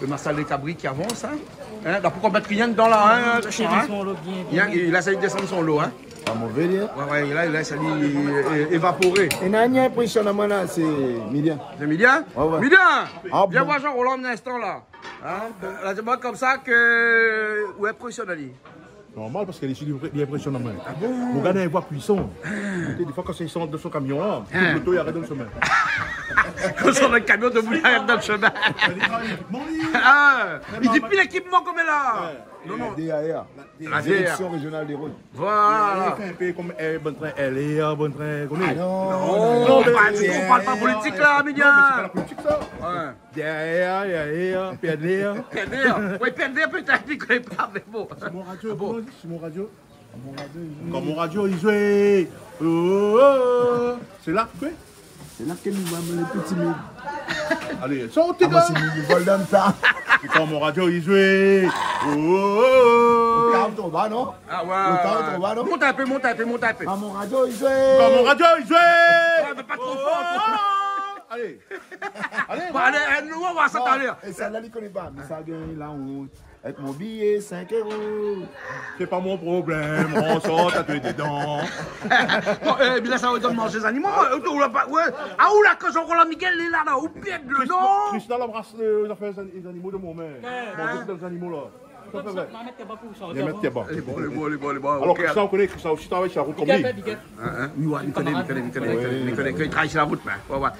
Le massal des cabris qui avance, hein. Là, pourquoi mettre rien dedans, là, hein? Il a essayé de descendre son lot, hein. Pas mauvais, là. Ouais, il a essayé d'évaporer. Et il y a une impression, là, c'est Midian. C'est Midian? Ouais. Midian! Viens voir Jean-Roland un instant, là. Là, c'est pas comme ça que... Où est professionnel? Normal, parce qu'elle est ici, il est impressionnant. Ah bon? Vous regardez un voie puissant. Des fois, quand c'est de son camion, là, le moto, il arrête dans le chemin. Quand c'est un camion de bout, il arrête dans le chemin. Il dit plus l'équipement comme elle a. Non, non. La direction régionale des routes. Voilà. Il fait un peu comme bon train, LA, bon train. Non, on parle pas politique là, Midian. C'est pas la politique ça. Ouais. PDR. Oui, PDR peut-être, il ne connaît pas, mais bon. C'est mon radio, c'est mon radio. Quand mon radio, il jouait. Oh. C'est là que c'est là que nous avons les petits mille. Allez, sortez là. C'est nous vol dans ça. Quand mon radio, il jouait. Le temps trop bas, non? Ah ouais. Le temps trop bas, non? Monte un peu. Quand mon radio, il jouait. Quand mon radio, il jouait. Ouais, mais pas trop fort. Allez. Allez, nous, on va s'attendre. Et ça, là, il ne connaît pas. Mais ça gagne là, avec mon billet, 5 €. C'est pas mon problème, on sort à tuer des dents. Bon, mais là, ça va donner manger les animaux. Ouais. Ah, où là, quand Jean-Roland Miguel est là, où pied le non? Christian embrasse les animaux de mon mère. Manger des animaux là. Les mettre bas. Les bons. Alors, Christian, on connaît Christian aussi, travaille sur la route comme lui. Oui, il connaît, il travaille sur la route.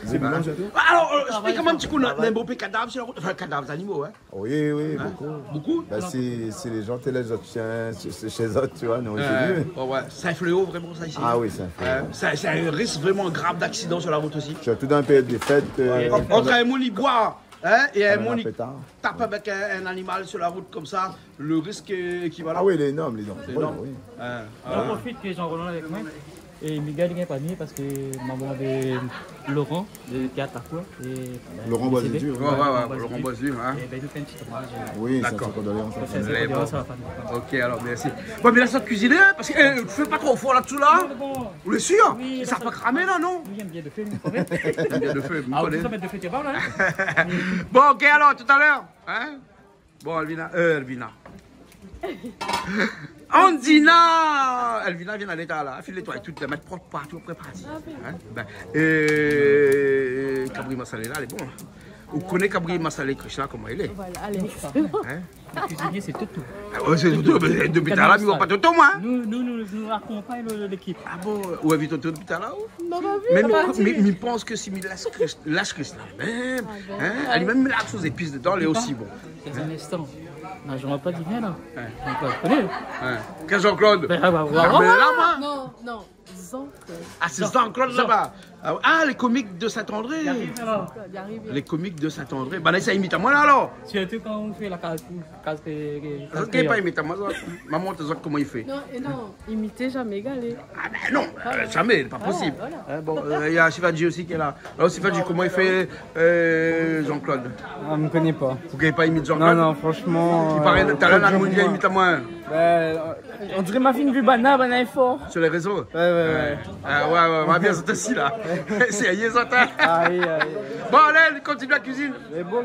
C'est bon. Alors, explique-moi un petit coup, un beau cadavre sur la route. Enfin, cadavres d'animaux, hein? Oui, beaucoup. C'est les gens, les autres chiens, chez eux, tu vois, non, j'ai vu. C'est un fléau, vraiment, ça ici. Ah oui, c'est un fléau. C'est un risque vraiment grave d'accident sur la route aussi. Surtout dans la période des fêtes. Entre un mouli boire. Et un monde tape avec un animal sur la route comme ça, le risque est équivalent. Ah oui, il est énorme, C'est énorme. Oui. On profite que Jean-Roland avec moi. Et Miguel n'est pas venu parce que maman avait Laurent de théâtre à quoi. Laurent Boisdur. Ouais, Laurent Boisdur. Et ben, il nous fait un petit hommage. Oui, d'accord. Ok, alors merci. Bon, mais là, ça te cuisiner, parce que tu fais pas trop fort là-dessous là. Vous êtes sûr? Ça va pas cramer là, non? Oui, j'aime bien de feu, vous connaissez. Bien de feu, vous connaissez. Ça met de feu, tu vas là. Bon, ok, alors, tout à l'heure. Hein? Bon, Elvina. Andina! Elvina vient à l'état là, file les toilettes, toutes les mettre propres partout, préparées. Et Cabri Massalé là, elle est bon. Vous connaissez Cabri Massalé Krishna, comment il est? Voilà, allez. Le cuisinier, c'est tout. C'est tout, mais depuis là, ils vont pas tout moi. Nous accompagnons l'équipe. Ah bon? Où est-il tout depuis là? Mais il pense que si il lâche Krishna, même, elle même la chose épices dedans, elle est aussi bon. C'est un instant. Non, je ne pas dit bien là. Quel Jean-Claude? Non, Jean-Claude. Ah, c'est Jean-Claude là-bas. Ah, les comiques de Saint-André. Les comiques de Saint-André. Bah, ça imite à moi là alors. Surtout quand on fait la case. Je ne pas imiter à moi. Maman te dit comment il fait. Non, imiter jamais égalé. Ah ben non, jamais, pas possible. Bon, il y a Sivadji aussi qui est là. Alors Sivadji, comment il fait Jean-Claude? Je ne connais pas. Vous ne connaissez pas imiter Jean-Claude? Non, franchement. Il paraît que tu as l'air de imiter à moi. On dirait ma fille du banane est fort. Sur les réseaux? Ouais. Ouais, ma bien, c'est aussi là. C'est à Yézota. Bon, allez, continue la cuisine. Les bons.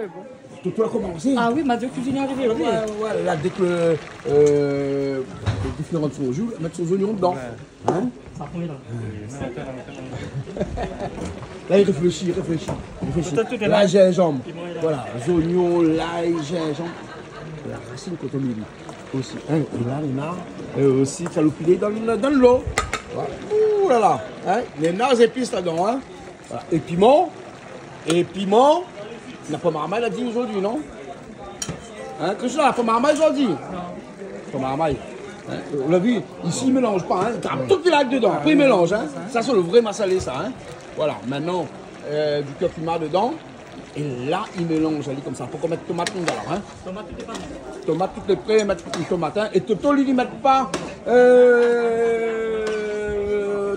Tu as commencé? Ah oui, ma deux cuisiniers arrivés. Ouais, là, dès que les différentes sont au jour, mettre son oignon dedans. Hein? Ça prend là. Là, il réfléchit. Là, gingembre. Voilà, oignons, l'ail, gingembre. La racine quand on dit aussi. Et là, les nards, aussi, calopilés dans l'eau. Voilà. Ouh là là. Hein? Les nards épices là-dedans. Hein? Voilà. Et piment. La pomme marmaille a dit aujourd'hui, non? Hein, Christian, la pomme marmaille aujourd'hui? Non. Pomme marmaille. Hein? On l'a vu, ici il ne mélange pas, hein? Il tape tout le village dedans, après il mélange. Hein? Ça c'est le vrai massalé ça. Hein? Voilà, maintenant du curcuma dedans. Et là il mélange, comme ça. Il faut qu'on mette tomate dedans. Hein? Tomate toutes les prêts, mettre une tomate. Hein? Et Toto lui ne met pas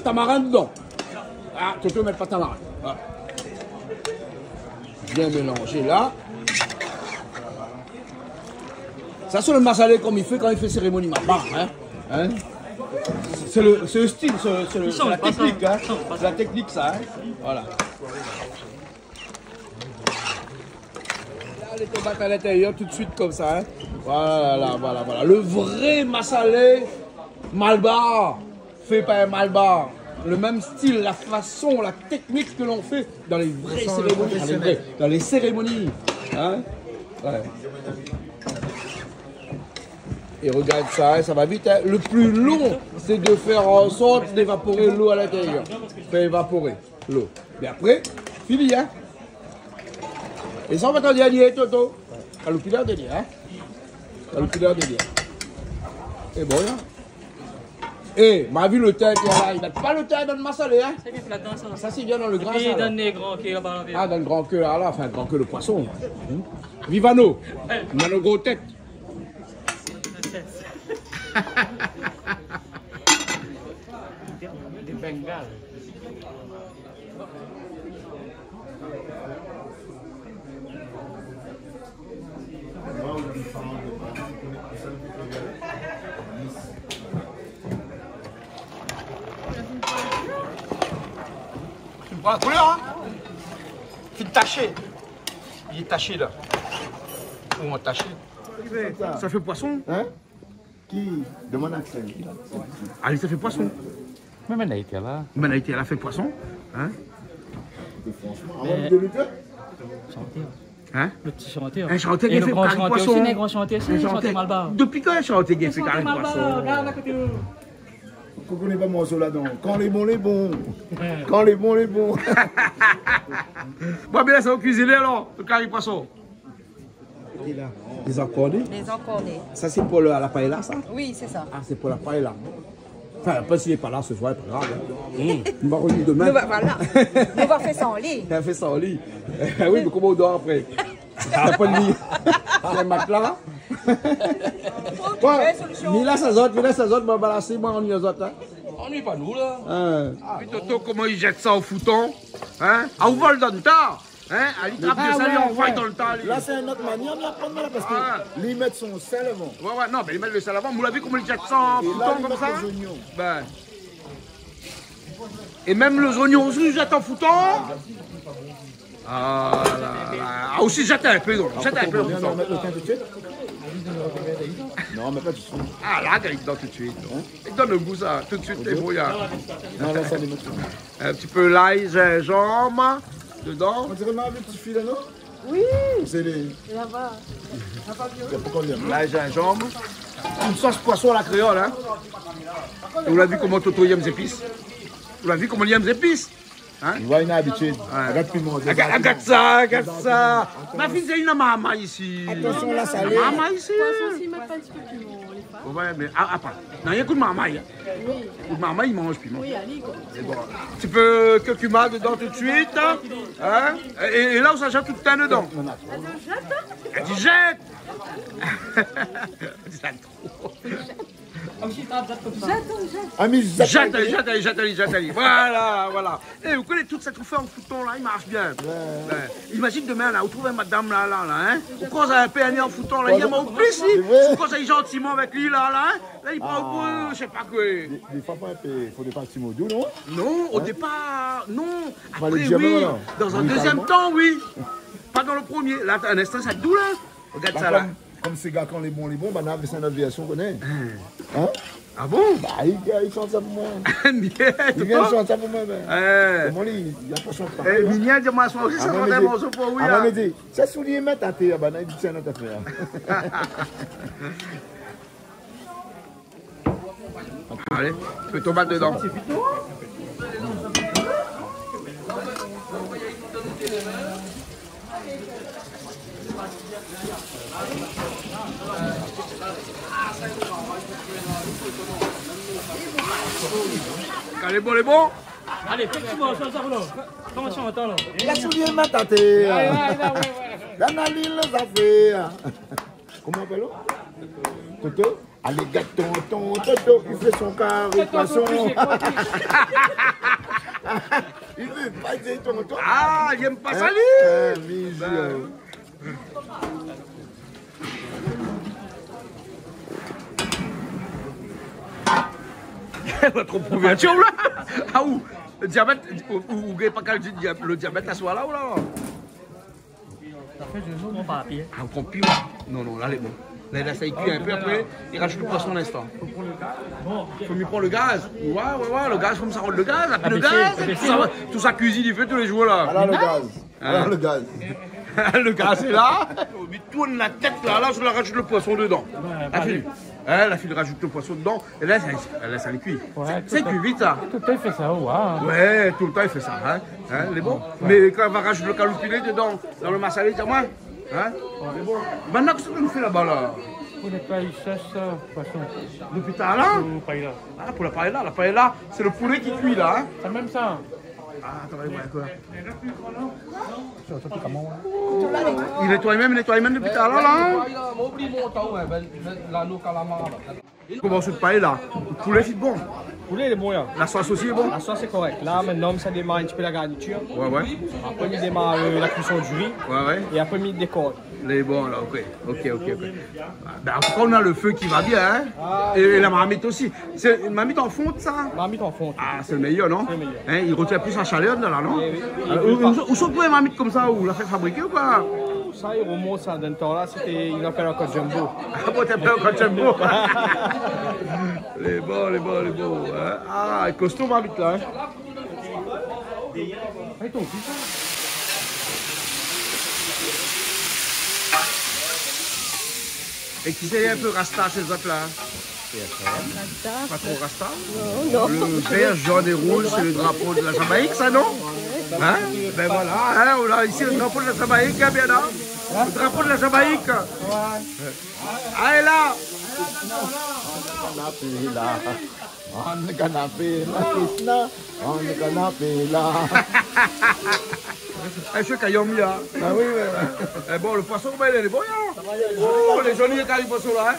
tamarin dedans. Ah, Toto ne met pas tamarin. Voilà. Bien mélanger là. Ça, c'est le massalé comme il fait quand il fait cérémonie mamba. Hein? C'est le style, c'est la technique. Hein? C'est la technique, ça. Hein? Voilà. Là, les tomates à l'intérieur, tout de suite comme ça. Hein? Voilà. Le vrai massalé malbar, fait par un malbar. Le même style, la façon, la technique que l'on fait dans les vraies cérémonies. Dans les cérémonies. Hein? Ouais. Et regarde ça, ça va vite. Hein. Le plus long, c'est de faire en sorte d'évaporer l'eau à l'intérieur. Faire évaporer l'eau. Et après, fini. Hein? Et ça, on va t'en dire, Toto. À l'opinion de dire. Hein? À l'opinion de dire. Et bon, là. Eh, m'a vu le thym qui est là, il n'a pas le thym dans le massalé, hein? C'est bien là-dedans, ça. Ça, c'est bien dans le grand Et ça, dans les grands queues là-bas. Ah, dans le grand queue, là, enfin, le grand queue, le poisson. Vivano, il a le gros tête. Des Bengales. Tu me prends la couleur, hein? C'est taché. Il est taché là. Comment taché? Ça fait poisson? Hein? Qui? De mon accent. Allez, ça fait poisson. Mais Manaïté là. Manaïté, elle a fait poisson. Hein? Hein? Le petit chanteur. Un chanteur qui fait carré poisson. Un grand chanteur aussi, un chanteur malbar. Depuis quand un chanteur qui fait carré poisson? Regarde à côté. Vous ne connaissez pas mon là-dedans. Quand les bons, les bons. Quand les bons, les bons. Bon, bien, c'est au cuisinier alors, le carré poisson. Les encornés? Les encornés. Ça, c'est pour la paella, ça? Oui, c'est ça. Ah, c'est pour la paella. Enfin, après, s'il n'est pas là ce soir, c'est pas grave. Hein. On va revenir demain. Voilà. On va faire ça en lit. On fait ça en lit. Oui, mais comment on dort après? Il n'y a pas de lit. Il y a un matelas. Mais là, ça zote, moi, balancer, moi, on y a zote. On n'y est pas nous, là. Puis Toto, comment il jette ça au fouton? Hein? À où vole dans le tas? Hein? À l'ittrape de ça, lui envoie dans le tas. Là, c'est une autre manière de l'apprendre là, parce que les mettre son sel avant. Ouais, non, mais ils mettent le sel avant. Vous l'avez vu comment ils jettent ça en fouton comme ça? Les oignons. Ben. Et même les oignons aussi, ils jettent en fouton? Ah là là. Ah, aussi, jette un peu, donc. Jette un peu en fouton. On va mettre le thym tout de suite? Non, mais pas tout de suite. Ah là, il donne tout de suite. Il donne le goût, ça, tout de suite, les brouillards. Non, là, ça les met tout. Un petit peu l'ail, gingembre, dedans. On dirait un petit filet, non? Oui. C'est les... Là-bas. L'ail, gingembre. Une sauce poisson à la créole, hein. Et vous l'avez vu comment Toto y aime ses épices? Vous l'avez vu comment il aime ses épices? Hein? Il voit une habitude. Regarde piment. Regarde ça. Ma fille, c'est une maman ici. Attention, la salée. Maman ici. Ouais, mais après, non, il y a un coup de maman. Oui. Le maman, il mange piment. Oui, allez, quoi. Bon. Un petit peu curcuma dedans tout de suite. Hein? Et là où ça jette tout le temps dedans. Elle dit jette. Jette trop. Jette. Voilà. Et vous connaissez toute cette trouffée en fouton là, il marche bien. Imagine demain là, vous trouvez madame là, hein. Vous cause un PNI en fouton là, il y a mon plus lui. Vous conseillez gentiment avec lui là, hein. Là, il prend au bout, je sais pas quoi. Des fois, il faut des parties modules, non? Non, au départ, non. Après, oui. Dans un deuxième temps, oui. Pas dans le premier. Là, un instant, ça doule. Regarde ça là. Comme ces gars, quand les bons, bah, c'est une aviation qu'on est. Hein? Ah bon? Bah, ils chantent ça pour moi. Ils viennent chanter ça pour moi. Comment il y a pas chanté? Mignon, dis-moi, ça aussi, ça prend un morceau pour oui. Ah, mais dis, c'est soulier, mais t'as été, bah, il dit, c'est notre affaire. Allez, tu peux tomber dedans. Allez, bon, les bons. Allez, effectivement, ça, là. Comment tu entends, là? La soulier, mais t'as été. L'analyse, les affaires. Comment on appelle là? Toto? Allez, gâteau, Toto, il fait son carré poisson. Il veut pas dire tonton. Ah, il aime pas ça, lui. pas trop prouvé. Tu vois là? Ah où? Le diabète, ou pas qu'à le diabète à soi là ou là? Ça fait du nom, mon papier. Ah, on prend plus. Non, non, là, elle est bon. Là, ça y cuit un peu après, il rajoute le poisson à l'instant. Il faut mieux prendre le gaz. Ouais, le gaz, comme ça rôle le gaz. Après le gaz, tout ça cuisine, il fait tous les jours là. Alors le gaz. Alors le gaz. Le gaz est là, on lui tourne la tête là, je la rajoute le poisson dedans. La fille rajoute le poisson dedans, et là, ça les cuit. C'est cuit vite ça. Tout le temps il fait ça, ouais. Ouais, tout le temps il fait ça. Il est bon. Mais quand on va rajouter le caloupiné dedans, dans le massalé, c'est moi. C'est bon. Maintenant, qu'est-ce que tu fais là-bas là? Pour nettoyer ça, poisson. Depuis tard là? Pour paella. Ah, pour la paella. La paella, c'est le poulet qui cuit là. C'est même ça. Ah, attends, quoi? Il nettoie même depuis tard là. Comment se paella là? Le poulet c'est bon. Le poulet il est bon. La sauce aussi est bon? La sauce est correcte. Là maintenant ça démarre un petit peu la garniture. Ouais. Après il démarre la cuisson du riz. Ouais. Et après il décore. Il est bon là, ok. Ben, en tout cas on a le feu qui va bien, hein? Et la marmite aussi. C'est une marmite en fonte ça? Marmite en fonte. Ah c'est le meilleur non? C'est le meilleur. Hein, il retient plus la chaleur là, non? Où sont les marmites comme ça? Où l'a fait fabriquer ou quoi? Ça il remonte ça d'un temps là, il appelle encore jumbo. Ah bon, t'appelles encore jumbo? Les bons. Hein? Ah, il est costaud marmite là. Hein? Et ton fils? Et qui c'est un peu rasta chez les autres là? Pas trop rasta? Non. Le vert, jaune et rouge, c'est le drapeau de la Jamaïque, ça non? Hein? Ben voilà, hein, on a ici le drapeau de la Jamaïque, hein, bien là? Le drapeau de la Jamaïque. Ah, et là? On est canapé là, on est canapé là. Je suis Kayomi là. Ah oui. Eh bon, le poisson, ben, il est bon, là. Oh, les jolis états du poisson là.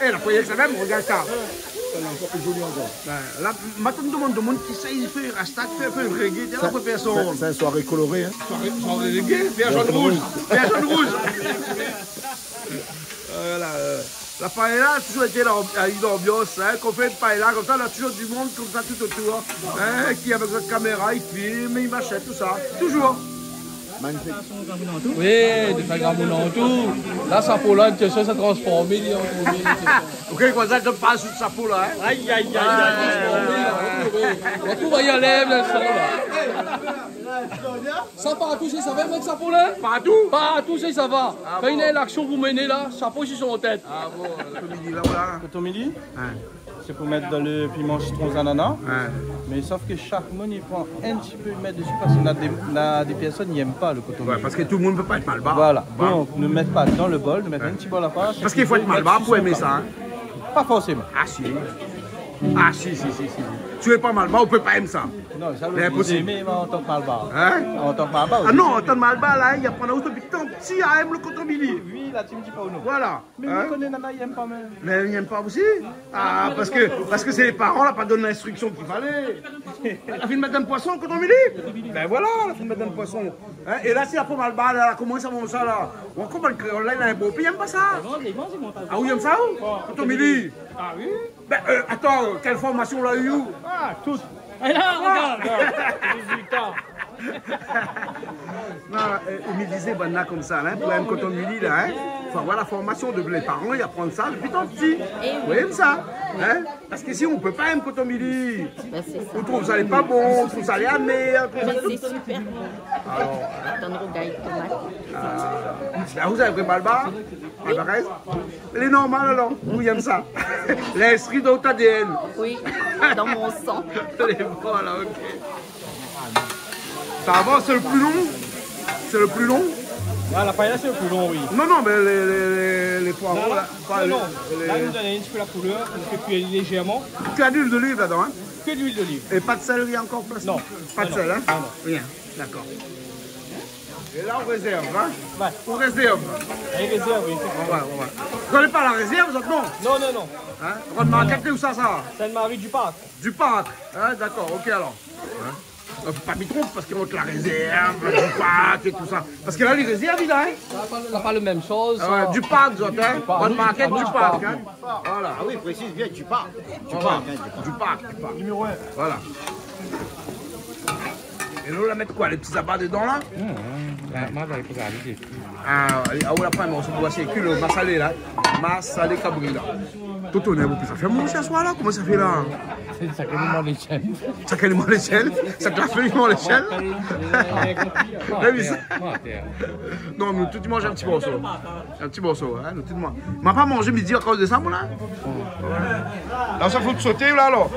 Eh, la poignée, c'est même, regarde ça. C'est encore plus joli encore. Là, maintenant, tout le monde qui sait, il fait rasta, il fait un peu reggae. C'est là pour personne. C'est une soirée colorée. Hein. Soirée reggae, vert, jaune, rouge. Vert, jaune, rouge. Voilà. La paella a toujours été une ambiance, hein, qu'on fait une paella comme ça, on a toujours du monde comme ça tout autour, hein, qui avec notre caméra, il filme, il m'achète, tout ça, toujours. Magnifique. Oui, de faire grand en tout. Là, sa peau là, ça s'est transformé. Ok, quoi ça, je passe sur sa peau là, hein. Aïe. On trouve y aller, là, ça partout, si ça va mettre sa peau là? Partout, si ça va. Quand il y a l'action vous menez là, sa peau sur son tête. Ah bon, le midi là, voilà. Le midi, c'est pour mettre dans le piment citron aux ananas. Mais sauf que chaque monde il prend un petit peu de mettre dessus parce qu'on a des personnes qui n'aiment pas le coton. Ouais, parce que tout le monde ne peut pas être malbas. Voilà. Donc ne mettre pas dans le bol, ne mettre un petit bol à part. Parce qu'il faut être malbas pour aimer ça. Hein. Pas forcément. Ah si. Tu es pas malbas, on peut pas aimer ça. Non, ça veut dire aimer en tant que malbas. Hein? En tant que malbas aussi. Ah non, en tant que malbas là, il y a pas depuis tant petit à aimer le coton mili. Oui, là tu me dis pas ou non. Voilà. Mais nous connaissons Nana, il n'aime pas même. Mais il n'aime pas aussi? Ah, parce que c'est les parents là, pas donné l'instruction qu'il fallait. La fille de mettre un poisson au coton mili? Ben voilà, la fille de mettre un poisson. Hein? Et là, si la peau malbas, là, comment ça mange ça là? On comprend le créole là, il a un beau pays, il n'aime pas ça. Ah oui, il aime ça où? Coton mili? Ah oui? Ben attends, quelle formation l'a eu? Ah, toutes. Et là, regarde, 18 ans. Non, il me disait, ben là, comme ça, hein, pour un coton mili, là, hein, faut avoir la formation de les parents, ils apprennent ça depuis tant petit. Vous voyez ça? Hein? Parce que si on ne peut pas aimer coton mili, on trouve ça n'est pas bon, on trouve ça n'est amer. C'est super bon. Alors, dans le rougail tomate. Là, vous avez pris Balba? Elle est normale alors, vous aimez ça? L'esprit de votre ADN. Oui, dans mon sang. Voilà, ok. Ça avance, c'est le plus long? C'est le plus long? Ah, la paella c'est le plus long, oui. Non, mais les poireaux là. Non, là nous donnons un petit peu la couleur, on fait cuire légèrement. Tu as de l'huile d'olive là-dedans, hein? Que de l'huile d'olive. Et pas de sel, rien encore plus? Non. Pas de sel, hein? Non. Rien, d'accord. Et là, on réserve, hein? Ouais. On réserve. On réserve, oui. Ouais. Vous n'allez pas à la réserve, vous autres, non? Non. Hein? On va marquer où ça? Sainte-Marie du Parc. Du Parc, hein? D'accord, ok alors. Hein? Non, faut pas m'y tromper parce qu'on te la réserve, du pack et tout ça. Parce que là, les réserves, il a, hein. Ça n'a pas la même chose. Ah ouais, du pack, hein. Bonne market, du pack, hein. Voilà. Ah oui, précise bien, du pack. Du pack. Numéro 1. Voilà. Et là, on va mettre quoi? Les petits abats dedans, là? Ah, on va prendre, on se voit, c'est que le massalé, là. Massalé cabri, là. Tout on est un peu plus. Ça fait mon ce soir, là? Comment ça fait, là? Ça quasiment l'échelle. Ça quasiment l'échelle? Ça classe quasiment l'échelle? Non, mais tout le monde mange un petit morceau. Un petit morceau, hein, tout le monde. Il m'a pas mangé midi à cause de ça, moi, là? Là, ça faut sauter, là, alors.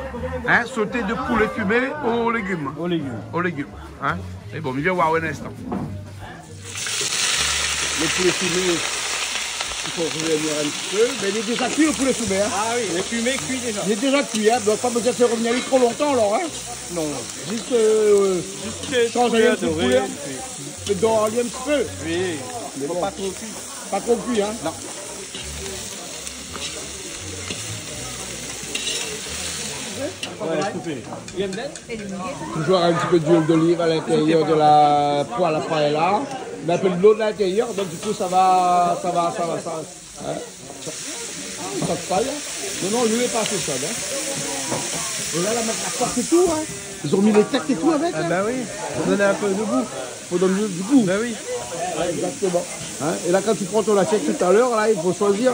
Hein, sauter de poulet fumé aux légumes. Aux légumes. Hein? Et bon, il vient voir un instant. Le poulet fumé, il faut revenir un petit peu. Mais il est déjà cuit le poulet fumé. Hein. Ah oui, il est fumé, cuit déjà. Il est déjà cuit, hein. Donc pas besoin de faire revenir trop longtemps alors. Hein. Non. Juste changer un petit poulet. Le dorer un petit peu. Oui, mais faut bon. pas trop cuit. Pas trop cuit, hein. Non. Toujours un petit peu d'huile d'olive à l'intérieur de la poêle à paella. On a un peu de l'eau de l'intérieur, donc du coup ça va. Hein. Ça se paille. Non, l'huile est pas assez chaude. Hein. Et là, la porte et tout, hein. Ils ont mis les têtes et tout avec. Ah bah oui, pour donner un peu de goût. Pour donner du goût. Bah oui. Ouais, exactement. Hein. Et là, quand tu prends ton assiette tout à l'heure, là, il faut choisir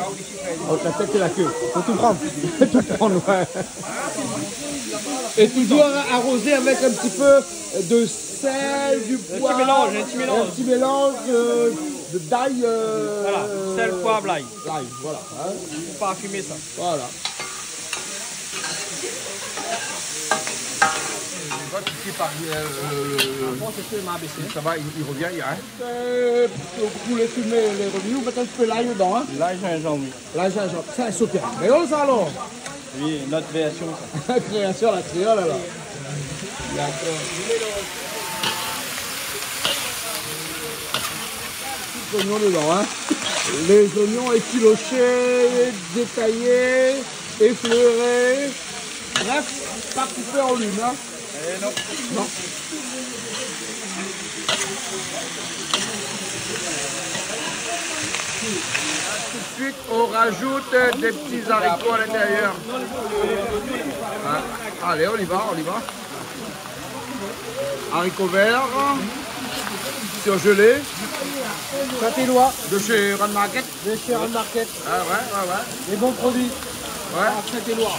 entre la tête et la queue. Faut tout prendre. Tout prendre, ouais. Et toujours arroser avec un petit peu de sel, du poivre. Un petit mélange d'ail. Voilà, sel, poivre, l'ail. L'ail, voilà. Hein. Faut pas fumer ça. Voilà. Ça va, il revient, hein? Le poulet fumé, les revenus, vous mettez un petit peu l'ail dedans. Hein. L'ail gingembre, oui. L'ail gingembre, ça est sauté. Mais on ça alors. Oui, notre création. La création, la créole alors. Les oignons dedans, hein. Les oignons effilochés, détaillés, effleurés. Bref, pas coupé en lune, hein. Non. Non. Tout de suite, on rajoute des petits haricots à l'intérieur. Hein? Allez, on y va. Haricots verts, surgelés. Saint-Éloi. De chez Run Market. De chez Run Market. Ah ouais. Les bons produits. Ouais. Saint-Éloi.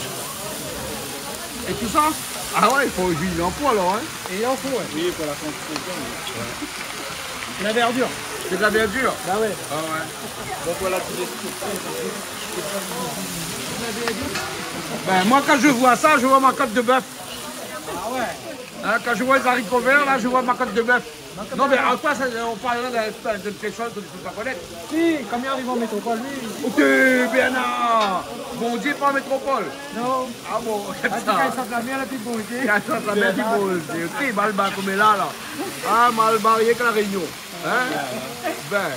Et tout ça? Ah ouais, il faut huiler en pot alors, hein? Et il en faut, ouais. Oui, pour la constitution. La verdure. C'est de la verdure? Bah ouais. Ah ouais. Donc voilà tous les Ben moi quand je vois ça, je vois ma côte de bœuf. Ah ouais. Hein, quand je vois les haricots verts, là, je vois ma côte de bœuf. Non mais en quoi on parle là de quelque chose que tu ne peux pas connaître? Si, combien arrivent en métropole, lui? Ok, Bernard. Bon Dieu, pas en métropole. Non. Ah bon, c'est ça. Quand il s'en la mer, la petite bon Dieu. Il y a ça, la mer du bon Dieu. Ok, Malbar comme est là. Ah, Malbar, il y a que la Réunion. Hein? Ben.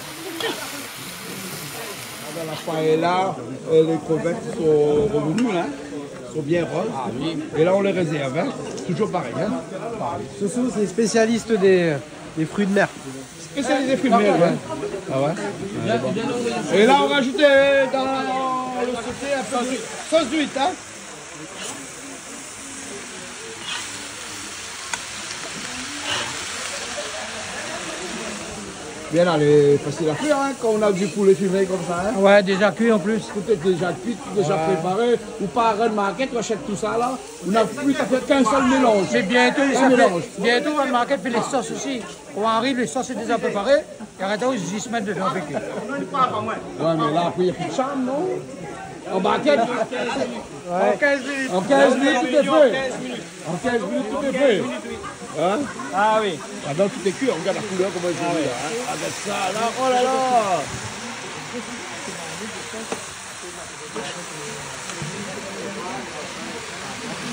Dans la paella, les crevettes sont revenues, hein. Sont bien roses. Ah, oui. Et là, on les réserve, hein. Toujours pareil, hein. Soussou, c'est spécialiste des fruits de mer. Spécialiste des fruits de mer, ouais. Ah ouais. Et là, on va ajouter dans le sauté un peu de sauce d'huile, hein. Bien là, elle est facile à faire hein, quand on a du poulet fumé comme ça. Hein. Ouais, déjà cuit en plus. Tout est déjà cuit, tout déjà préparé. Ou pas à Run Market, on achète tout ça là. On n'a plus qu'à faire qu'un seul mélange. Mais bientôt, bientôt Run Market fait les sauces aussi. Quand on arrive, les sauces sont déjà préparées. Et arrêtez, ils se mettent dedans avec eux. Ouais, mais là, après, il n'y a plus de charme, non? En barquette ouais. En 15 minutes, tout est fait. En 15 minutes, tout est fait. Hein? Ah oui. Ah donc tout est cuit, on regarde la couleur comment c'est là. Hein? Regarde ça là, oh là là.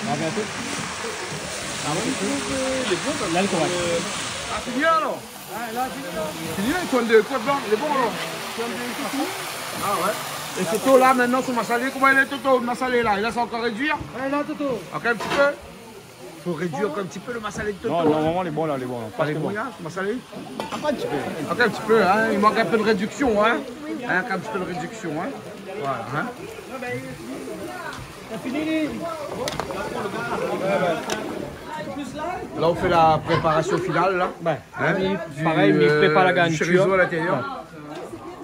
À bientôt. Ah ouais, il est bon comme là, le correct. Ah, c'est bien alors. Ah, là, c'est bien, le coin de côte blanc, il est bon alors. Ah ouais. Et ce Toto là maintenant sur ma salée, comment il est Toto, ma salée là? Il laisse encore réduire? Ouais, là Toto. Encore un petit peu? faut réduire un petit peu le massalé de Toto. Non, normalement, les bons là, les bons. Pas les bons, là, massalé. Encore un petit peu. Encore un petit peu, hein. Il manque un peu de réduction, hein. Un petit peu de réduction, hein. Voilà, hein. T'as fini? Là, on fait la préparation finale, là. Ouais. Hein? Pareil, mais il prépare la garniture. Chorizo à l'intérieur.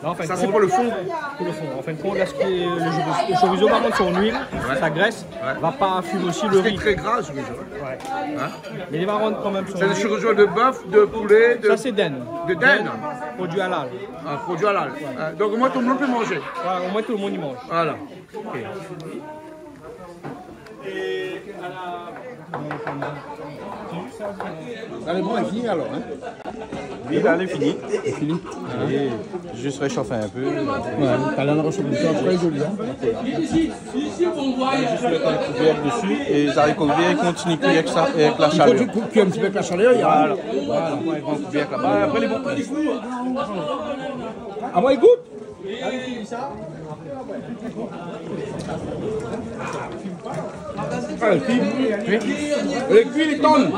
Ouais. Ça, c'est pour le fond. Pour le fond. En fin de compte, là, le chorizo, par contre, son huile, sa graisse, va pas fumer aussi le riz. C'est très gras, le chorizo. Ouais. Hein? Mais les marrons, quand même, sont. C'est le chorizo de bœuf, de poulet, de. Ça, c'est d'Inde. De d'Inde. Produit halal. Ah, produit halal. Ouais. Donc, au moins, tout le monde peut manger. Ouais, au moins, tout le monde y mange. Voilà. Okay. Elle est bon, elle est finie alors, hein? Oui, là, elle est finie. Elle est finie. Juste réchauffer un peu. Ouais, t'as l'air de réchauffer, c'est très joli, hein? Juste mettre un couvercle dessus et les haricots verts continuent à cuire avec la chaleur. Il faut cuire un petit peu avec la chaleur, il y a. Voilà, un grand couvercle là-bas. Après, les bons. Ah, moi, il goûte? Ah, les cuits, les tonnes.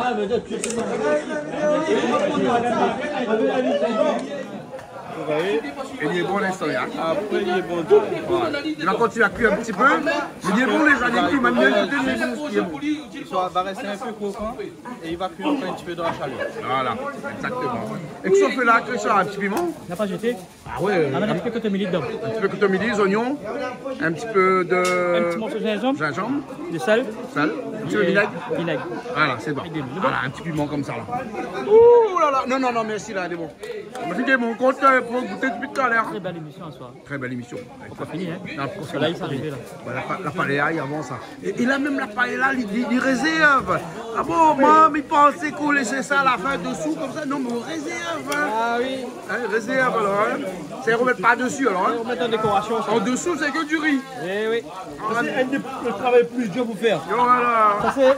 Et il est bon l'instant, hein? Après, il est bon. Il va continuer à cuire un petit peu. Il est bon les gens, il m'a mis un peu Il va rester un peu croquant et il va cuire un petit peu dans la chaleur. Voilà, exactement. Et qu'est-ce qu'on fait là? Qu'est-ce un petit piment? Il n'a pas jeté? Ah ouais. On met un petit peu de cotomili dedans. Un petit peu de cotomili, des oignons, un petit peu de. Un petit morceau de gingembre. De sel. Un petit peu de vinaigre. Vinaigre. Voilà, c'est bon. Voilà, un petit piment comme ça là. Ouh là là. Non, merci là, il est bon. On m'a dit mon compte pour goûter depuis tout à l'heure. Très belle émission à soir. Très belle émission. On pas fini, hein? Non, parce que là, il s'est arrivé là. La paella, il avance ça. Et là, même la paella, il réserve. Ah bon, maman, il pensait qu'on laissait ça à la fin dessous comme ça. Non, mais on réserve. Hein. Ah oui. Hein, réserve alors. Hein. C'est remettre pas dessus alors. Hein. On met en décoration. Ça. En dessous, c'est que du riz. Eh oui. C'est le travail plus dur pour faire. Voilà. Ça c'est.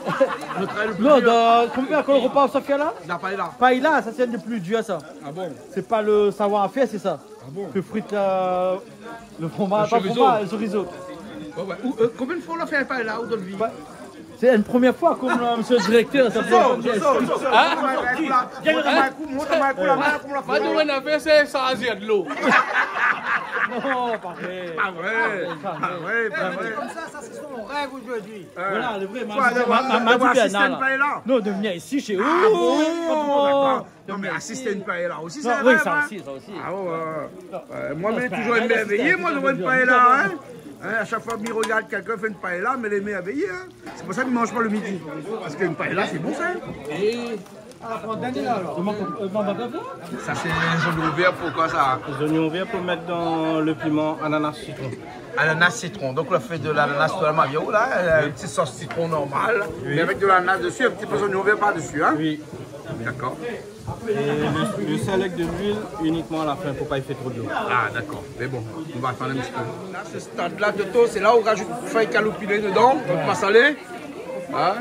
Le travail le plus dur. Combien qu'on repas ça fait là? La paella. Paella, ça c'est le plus dur ça. Ah bon? C'est pas le savoir faire, c'est ça. Ah bon? Le fruit, le fromage, le chorizo. Ouais. Combien de fois on a fait un paella ou dans le vie? C'est une première fois comme monsieur le directeur. Ça fait de l'eau. Non, pareil. Pas vrai. Comme ça c'est son rêve aujourd'hui. Voilà, le vrai non, de venir ici chez eux. Non, mais assister une paella aussi, c'est un rêve. Oui, ça aussi. Ah ouais. Moi, j'ai toujours aimé éveiller, moi, devant une paella, hein. À chaque fois qu'il regarde quelqu'un fait une paella, mais les met à veiller. Hein. C'est pour ça qu'il ne mange pas le midi. Parce qu'une paella, c'est bon ça. Ça, c'est les oignons verts, pourquoi ça? Les oignons verts pour mettre dans le piment ananas citron. Ananas citron. Donc, on fait de l'ananas de la Mavio, là, une petite sauce citron normale, mais avec de l'ananas dessus, un petit peu d'oignon vert par-dessus. Hein. Oui. D'accord. Et le sel avec de l'huile uniquement à la fin pour pas y faire trop d'eau. Ah d'accord, mais bon, on va attendre un petit peu. Là, ce stade-là de Toto, c'est là où on rajoute feuille calopinée dedans, donc pas salé. Hein?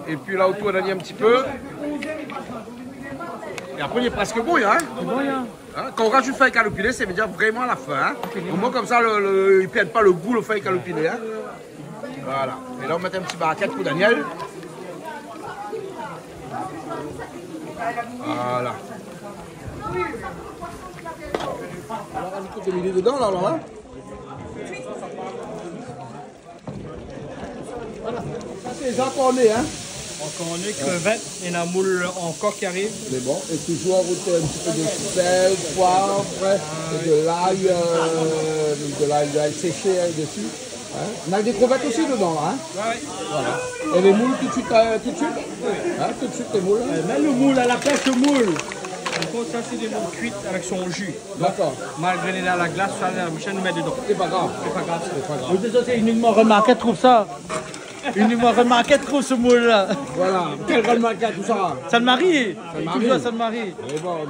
Et puis là autour on a mis un petit peu. Et après il est presque bon, hein? Hein? Quand on rajoute feuille calopinée, c'est déjà vraiment à la fin. Hein? Au moins comme ça, ils ne perdent pas le goût, le feuille calopinée. Hein? Voilà. Et là on met un petit baraquette pour Daniel. Voilà. On va rajouter des milliers dedans là, alors hein. Voilà. Ça c'est déjà corné, hein. Corné, crevette et la moule encore qui arrive. C'est bon. Et toujours rajouter un petit peu de sel, poivre, et de l'ail séché dessus. Hein? On a des crevettes aussi dedans, hein? Ouais. Voilà. Et les moules tout de suite? Hein, tout de suite les moules. Mets le moule à la place de moule. Ça, c'est des moules cuites avec son jus. D'accord. Malgré les à la glace, ça, la prochaine, nous met dedans. C'est pas grave. C'est pas grave. Vous êtes uniquement remarqué, trouve ça. Uniquement remarqué, trouve ce moule-là. Voilà. Quel remarqué, tout ça? Ça te marie. Toujours ça te marie. Mais bon,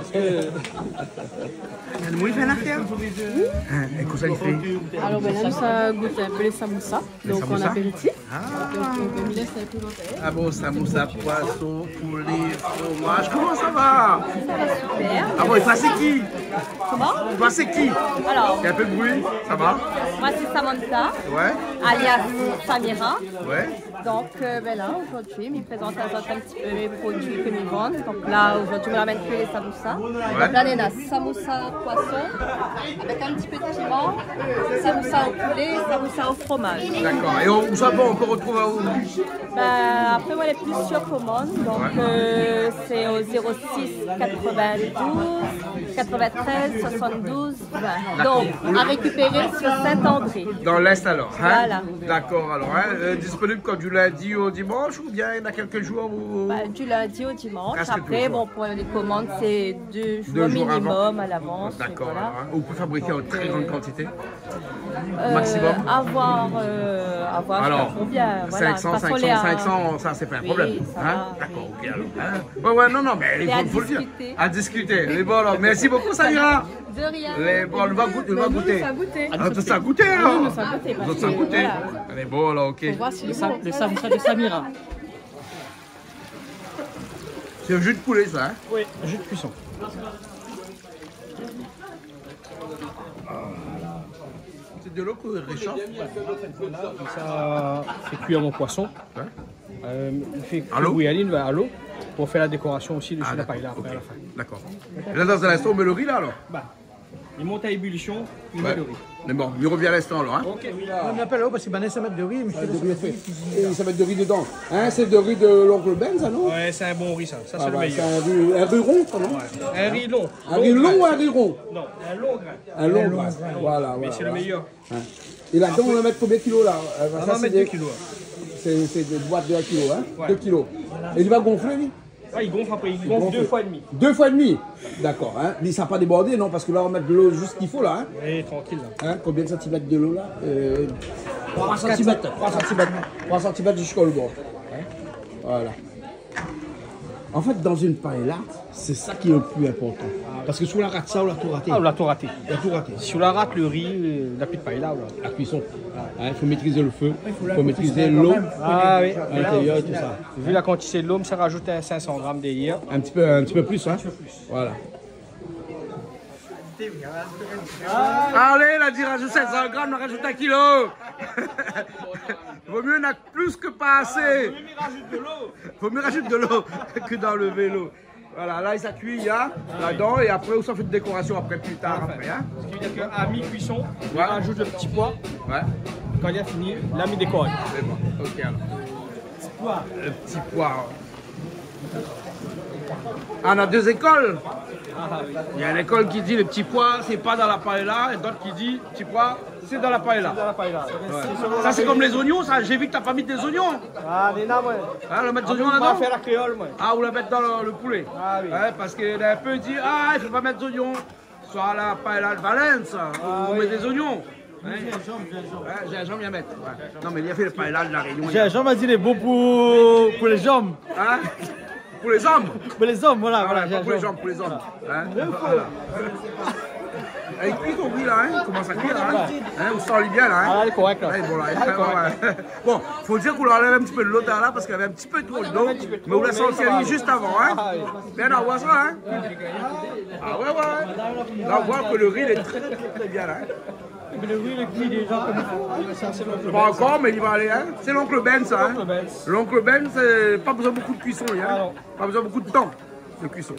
le moule fait l'affaire. Et quoi ça il fait? Alors ben là, ça goûte un peu les samoussas, donc en apéritif. Ah bon, samoussa, poisson, poulet, fromage, comment ça va? Ça va super. Ah bon, il passe qui? Comment? Toi, c'est qui? Alors, il y a un peu de bruit, ça va? Moi, c'est Samantha, ouais. alias Samira. Ouais. Donc, ben là, aujourd'hui, je me présente un petit peu mes produits que nous vendons. Donc là, aujourd'hui, je me ramène que les samoussas. Ouais. Donc là, on a samoussa poisson, avec un petit peu de piment, samoussa au poulet, samoussa au fromage. D'accord. Et où ça va, on peut retrouver où? Ben, après, moi, les plus sur commande. Donc, c'est au 06 92 93 72 20. Donc, à récupérer sur Saint-André. Dans l'Est alors, hein? Voilà. D'accord, alors, hein? Disponible quand du lundi au dimanche ou bien il y en a quelques jours où... Du lundi au dimanche. Presque après, bon, pour les commandes, c'est 2 jours minimum à l'avance. D'accord, voilà. hein? On peut fabriquer en très grande quantité? Maximum? Avoir alors, combien? 500, 500, ça c'est pas un problème. Hein? D'accord, ok alors. Hein? Ouais, non, mais il faut le dire. À discuter. Les bons, alors. Merci beaucoup, Samira. De rien. Les bons, on va goûter. Ça a goûté alors. Ça a goûté. Les bons, alors, ok. On va voir si le samoussa de Samira. C'est un jus de poulet, ça, hein? Oui, un jus de cuisson. C'est de l'eau que réchauffe. Ça fait cuire mon poisson. Ouais. Il fait bouillir à l'eau pour faire la décoration aussi de la paella après okay. à la fin. D'accord. Là, dans un instant, on met le riz là alors? Il monte à ébullition, il met le riz. Mais bon, il revient à l'instant alors. Hein? Ok, on appelle là parce que ça met de riz, et ça met de riz dedans. Hein, c'est de riz de l'oncle Ben, ça non? Ouais, c'est un bon riz ça. Ça c'est le meilleur. C'est un riz rond, ça non? Ouais. Un riz long. Un riz long ou un riz rond? Non, un long grain. Un long grain. Voilà. Mais c'est le meilleur. Hein. Et là-dedans, on va mettre combien de kilos là? On va mettre 2 kilos. C'est des boîtes de 1 kg, hein? Ouais. 2 kilos. Et il va gonfler, lui? Ah, il gonfle après, il gonfle 2 fois et demi. 2 fois et demi? D'accord, hein? Mais ça n'a pas débordé, non? Parce que là, on va mettre de l'eau juste qu'il faut, là, hein? Oui, tranquille. Hein? Combien de centimètres de l'eau, là? 3 cm. 3 cm jusqu'au bord. Hein? Voilà. En fait, dans une paella, c'est ça qui est le plus important. Parce que si on la rate ça, on l'a tout raté. Ah, on l'a tout raté. On l'a tout raté. Si on la rate, le riz, la plus de paella, la cuisson. Il faut maîtriser le feu, il faut maîtriser l'eau, à l'intérieur et tout ça. Vu la quantité de l'eau, ça rajoute 500 grammes derrière. Un petit peu plus, hein? Voilà. Allez, il a dit rajoute 500 grammes, on rajoute 1 kilo. Vaut mieux, on a plus que pas assez. Vaut mieux rajouter de l'eau que d'enlever l'eau. Voilà, là, ça cuit, là-dedans, et après, on s'en fait de décoration après, plus tard, après. Hein. Ce qui veut dire qu'à mi-cuisson, on rajoute le petit pois. Ouais. Quand il a fini, là, mi décore. C'est bon, ok alors. Le petit pois. Ah, on a 2 écoles. Il y a une école qui dit le petit pois, c'est pas dans la paella, et d'autres qui dit petit pois, c'est dans la paella. Ouais. Ça, c'est comme les oignons, ça. J'ai vu que t'as pas mis des oignons. Ah, des nains, ouais. Ah, le mettre des oignons là-dedans? On va faire la créole, moi. Ah, ou la mettre dans le poulet. Ah, oui. Ouais, parce qu'il y a un peu dit, il faut pas mettre d'oignons. Soit la paella de Valence, on met des oignons. Gingembre, il y a mettre. Ouais. Non, mais il a fait le paella de la Réunion. Gingembre a dit il est beau pour les jambes. Hein? Pour les hommes? Pour les hommes, voilà. Pas pour les jambes, pour les hommes. Hein? Voilà. Il cuit ton riz là, hein? Il commence à cuire là. Hein? On sent bien là. Hein? Ah, il est correct là. Bon, faut dire qu'on enlève un petit peu de l'eau là parce qu'il y avait un petit peu trop d'eau. Mais on l'a senti juste avant. Hein? Bien à voir ça. Hein? Ah ouais. Là on voit que le riz est très bien là. Mais le riz, il est cuit déjà comme pas encore, mais il va aller. Hein? C'est l'oncle Ben ça. Hein? L'oncle Ben, c'est pas besoin de beaucoup de cuisson. Hein? Pas besoin de beaucoup de temps de cuisson.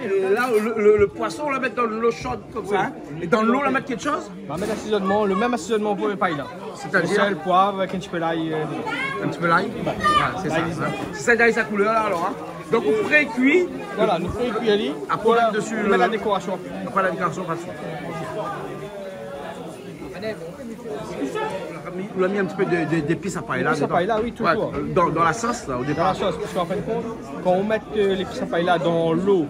Et là, le poisson, on la met dans l'eau chaude comme ça. Hein? Et dans l'eau, on la met quelque chose? On va mettre l'assaisonnement, le même assaisonnement pour le paella. C'est-à-dire? Sel, poivre, avec un petit peu d'ail. Un petit peu d'ail? C'est ça. C'est ça d'ail sa couleur là alors. Hein? Donc on pré-cuit. Voilà, nous pré-cuit ali. Après on met dessus. On met la décoration. Après la décoration, pas dessus. On a mis un petit peu d'épices à paella. L'épice à paella, oui, toujours. Ouais, dans la sauce là au départ. Dans la sauce, parce qu'en fin de compte, quand on met l'épice à paella dans l'eau,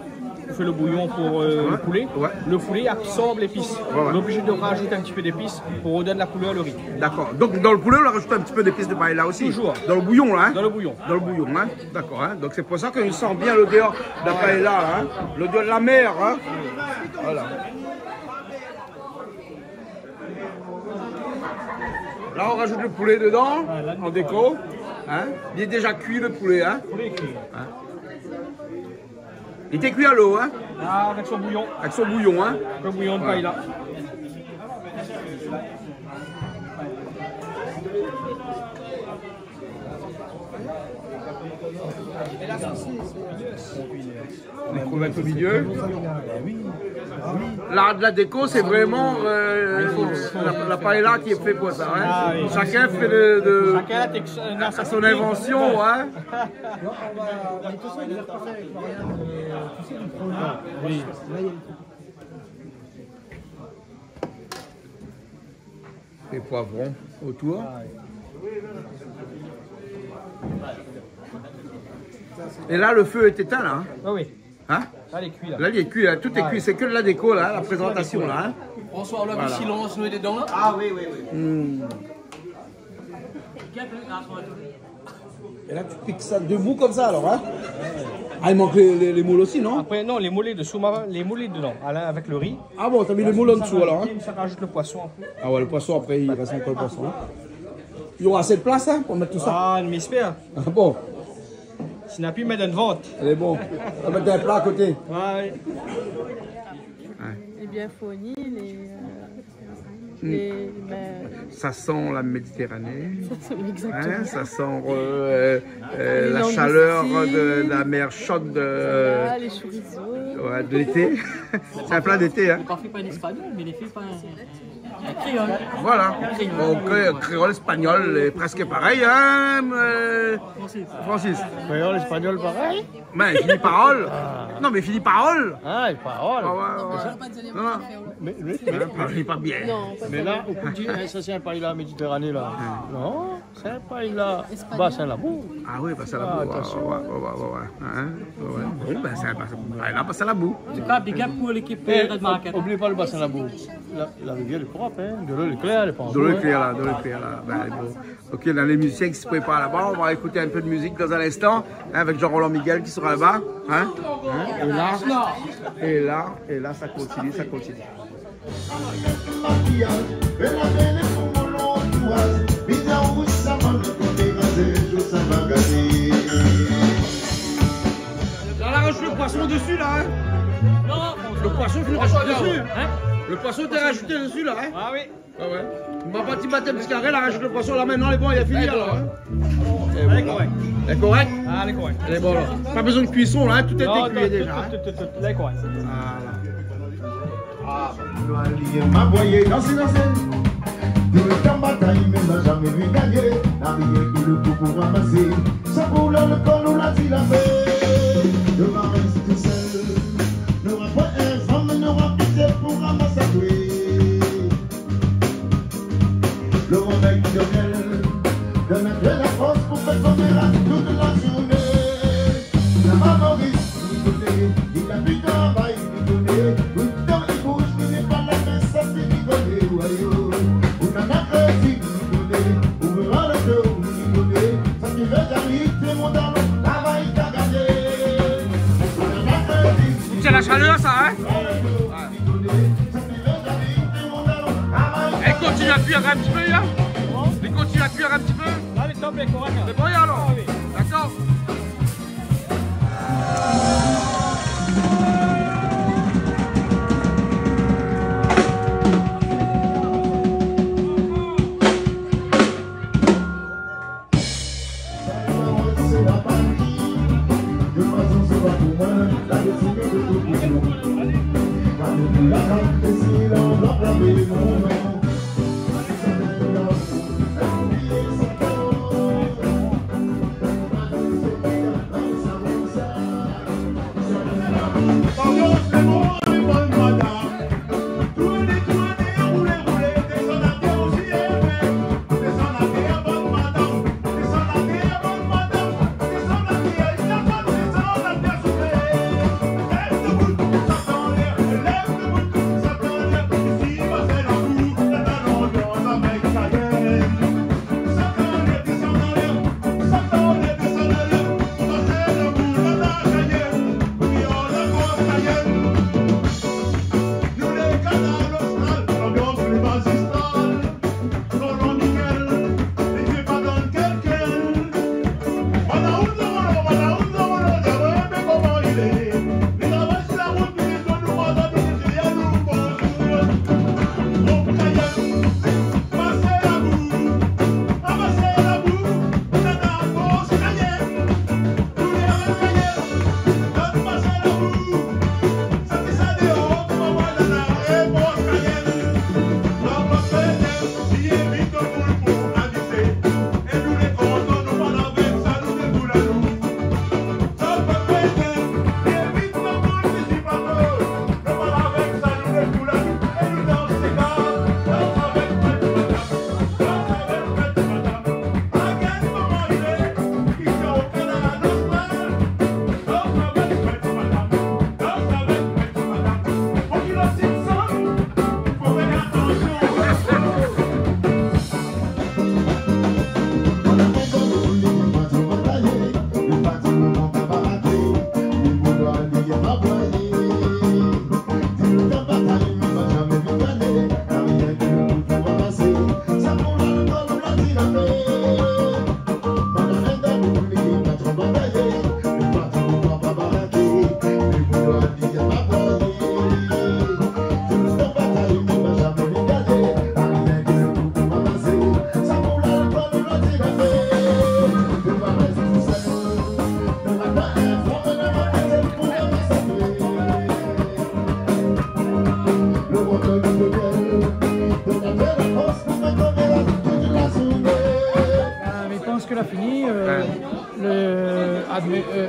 on fait le bouillon pour le poulet. Ouais. Le poulet absorbe l'épice. On est obligé de rajouter un petit peu d'épices pour redonner la couleur au riz. D'accord. Donc dans le poulet, on rajoute un petit peu d'épices de paella aussi. Toujours. Dans le bouillon là. Hein? Dans le bouillon. Dans le bouillon, hein. D'accord. Hein? Donc c'est pour ça qu'on sent bien l'odeur de la paella, hein? L'odeur de la mer. Hein? Voilà. Là, on rajoute le poulet dedans, en déco. Hein? Il est déjà cuit le poulet. Hein? Le poulet est cuit. Hein? Il était cuit à l'eau. Hein? Ah, avec son bouillon. Avec son bouillon, hein. Le bouillon de paella. Et la saucisse, les crevettes au milieu. L'art de la déco, c'est vraiment la paella qui est fait pour ça. Hein. Ah, oui. Chacun fait de Chacun son invention. Hein. Oui. Les poivrons autour. Et là, le feu est éteint, là. Hein? Ah oui. Hein? Là, il est cuit, là. Là, il est cuit, là. Tout est cuit. C'est que de la déco, là, la présentation, là. Hein? François, on a vu silence, nous, dedans, là. Ah oui, oui, oui. Et là, tu piques ça debout comme ça, alors, hein? Ah, il manque les moules aussi, non? Après, non, les mollets de sous-marin, les mollets dedans, avec le riz. Ah bon, t'as mis les moules en dessous, alors, hein? Ça rajoute le poisson après. Ah ouais, le poisson, après, il reste encore le poisson. Hein? Il y aura assez de place, hein, pour mettre tout ça? Ah, je m'espère. Ah bon? S'il n'a plus, mettre une vente. Elle est bon. On va mettre un plat à côté. Ouais. Il est bien fourni, Ça sent la Méditerranée. Exactement. Hein, ça sent la chaleur de la mer chaude les chorizo. Ouais, de l'été. C'est un plat d'été. Hein. Pas fait par un espagnol, mais il est fait par un créole. Voilà. Donc, créole espagnol est presque pareil, hein, Francis. Créole espagnol pareil? Mais il finit parole. Non, mais il finit parole. Ah, parole. Mais pas bien. Mais là, au coup ça c'est un paella Méditerranée là. Non, c'est un paella Bassin-Labou. Ah oui, Bassin-Labou. Oui, c'est un paella Bassin-Labou. C'est pas big up pour l'équipe de Market. N'oubliez pas le Bassin-Labou. La rivière est propre, hein. De l'eau éclair, elle est pas en de l'eau éclair là, de l'eau éclair là. Ben, bon. Ok, on a les musiciens qui se préparent là-bas. On va écouter un peu de musique dans un instant, hein, avec Jean-Roland Miguel qui sera là-bas. Hein. Et là, ça continue, ça continue. Là, on arrache le poisson dessus là. Hein. Non, le poisson, tu le rajoutes dessus. Hein. Le poisson, t'es rajouté dessus là. Hein. Ah oui. Ah ouais. On va pas t'y battre un petit carré, là, rajoute le poisson là maintenant, il est bon, il a fini alors. Hein. Elle est correcte. Elle est correcte? Ah, elle est correcte. Elle est bonne là. Pas besoin de cuisson là, hein. Tout est cuit déjà. Elle est correcte. M'a voyé danser. Tout le temps bataille, mais n'a jamais vu gagner. N'a rien que le coup pour ramasser. Ça pour le col ou la dit la paix. Ne va rester seul. N'aura pas un femme, n'aura pitié pour ramasser. Le remède de miel donne un peu la force pour faire comme toute la journée. La Maurice, il a plus de travail, il connaît. Tout le temps il bouge, il n'est pas la main, ça c'est rigolé. On a la crédit, il connaît. On verra le jeu, il connaît. Ça qui veut dire, c'est mon talon, là-bas il t'a gagné. On a la crédit. C'est la chaleur ça, hein? Elle continue à cuire un petit peu là? Elle continue à cuire un petit peu? Là, les top est correct. C'est bon alors? D'accord.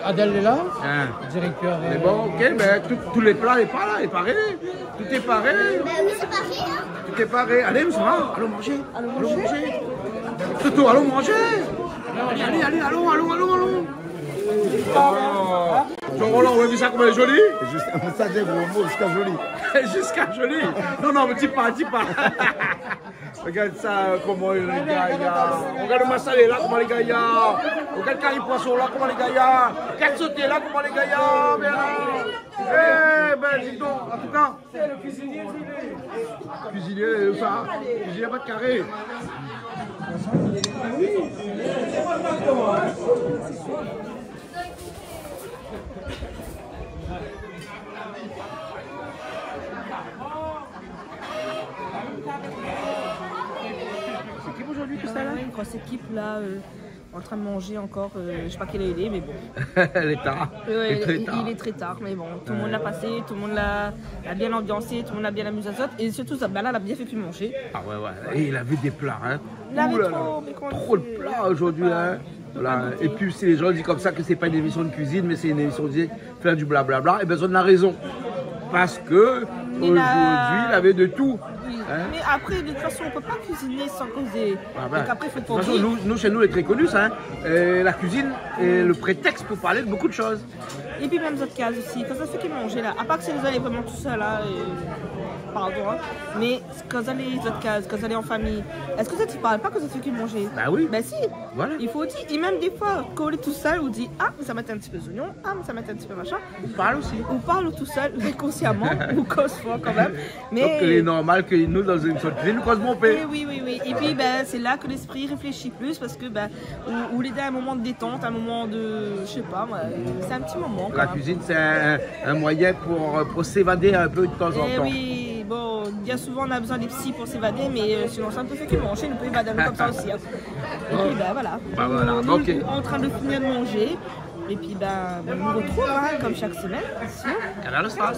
Adèle est là, directeur. Mais bon, ok, mais tous les plats, pas là, est paré. Tout est paré. Ben oui, c'est paré, hein. Tout est paré. Allez, Moussa, allons manger. Allons manger. Toto, allons manger. Allez, allons. Jean-Roland, on a vu ça comme elle est jolie. Ça, j'ai gros mot, jusqu'à joli. Jusqu'à joli. Non, mais dis pas. Regarde ça, comment les gars y a. Regarde le massalé là, comment les gars y a. Regarde le carré poisson là, comment les gars y a. Quatre sautés là, comment les gars y a. Bien là. Eh ben, dis donc, en tout cas. C'est le cuisinier. Cuisinier, ça. Cuisinier, pas de carré. C'est qui aujourd'hui tout ça là? Une grosse équipe là, en train de manger encore, je sais pas quelle heure il est, mais bon. Il est tard. Il est très tard, mais bon, tout le monde l'a passé, tout le monde l'a bien ambiancé, tout le monde a bien amusé à ça, et surtout Zabala l'a bien fait manger. Ah ouais, et il a vu des plats, hein. Il avait trop de plats aujourd'hui, hein. Voilà. Et puis si les gens disent comme ça que c'est pas une émission de cuisine, mais c'est une émission de faire du blablabla, et bien on a raison. Parce que aujourd'hui, il avait de tout. Hein? Mais après, de toute façon, on ne peut pas cuisiner sans causer. Donc après, il faut de toute façon, nous, chez nous, les très connus, hein, la cuisine est le prétexte pour parler de beaucoup de choses. Et puis même d'autres cases aussi. Quand ça fait qu'ils mangent là, à part que c'est les allez vraiment tout seul là, pardon, hein, mais quand ça les autres cases, quand ça les en famille, est-ce que ça ne parle pas quand ça fait qu'ils mangent? Bah oui. Bah si. Voilà. Il faut dire, et même des fois, quand on est tout seul, on dit ah, mais ça met un petit peu d'oignon, ah, mais ça met un petit peu machin. On parle aussi. On parle tout seul, inconsciemment, ou cause fois quand même. Mais donc il est normal que nous, dans une sorte de cuisine, nous cause mon père. Oui. Et puis ben, c'est là que l'esprit réfléchit plus parce que ben, où l'idée a un moment de détente, un moment de, je sais pas, c'est un petit moment. La cuisine, c'est un moyen pour s'évader un peu de temps en temps. Oui, bon, bien souvent on a besoin des psys pour s'évader, mais sinon ça ne peut faire que manger, nous peut évader comme ça aussi. Hein. Et puis ben voilà. Nous, okay. En train de finir de manger. Et puis ben, on nous retrouve hein, comme chaque semaine. Canal Stars.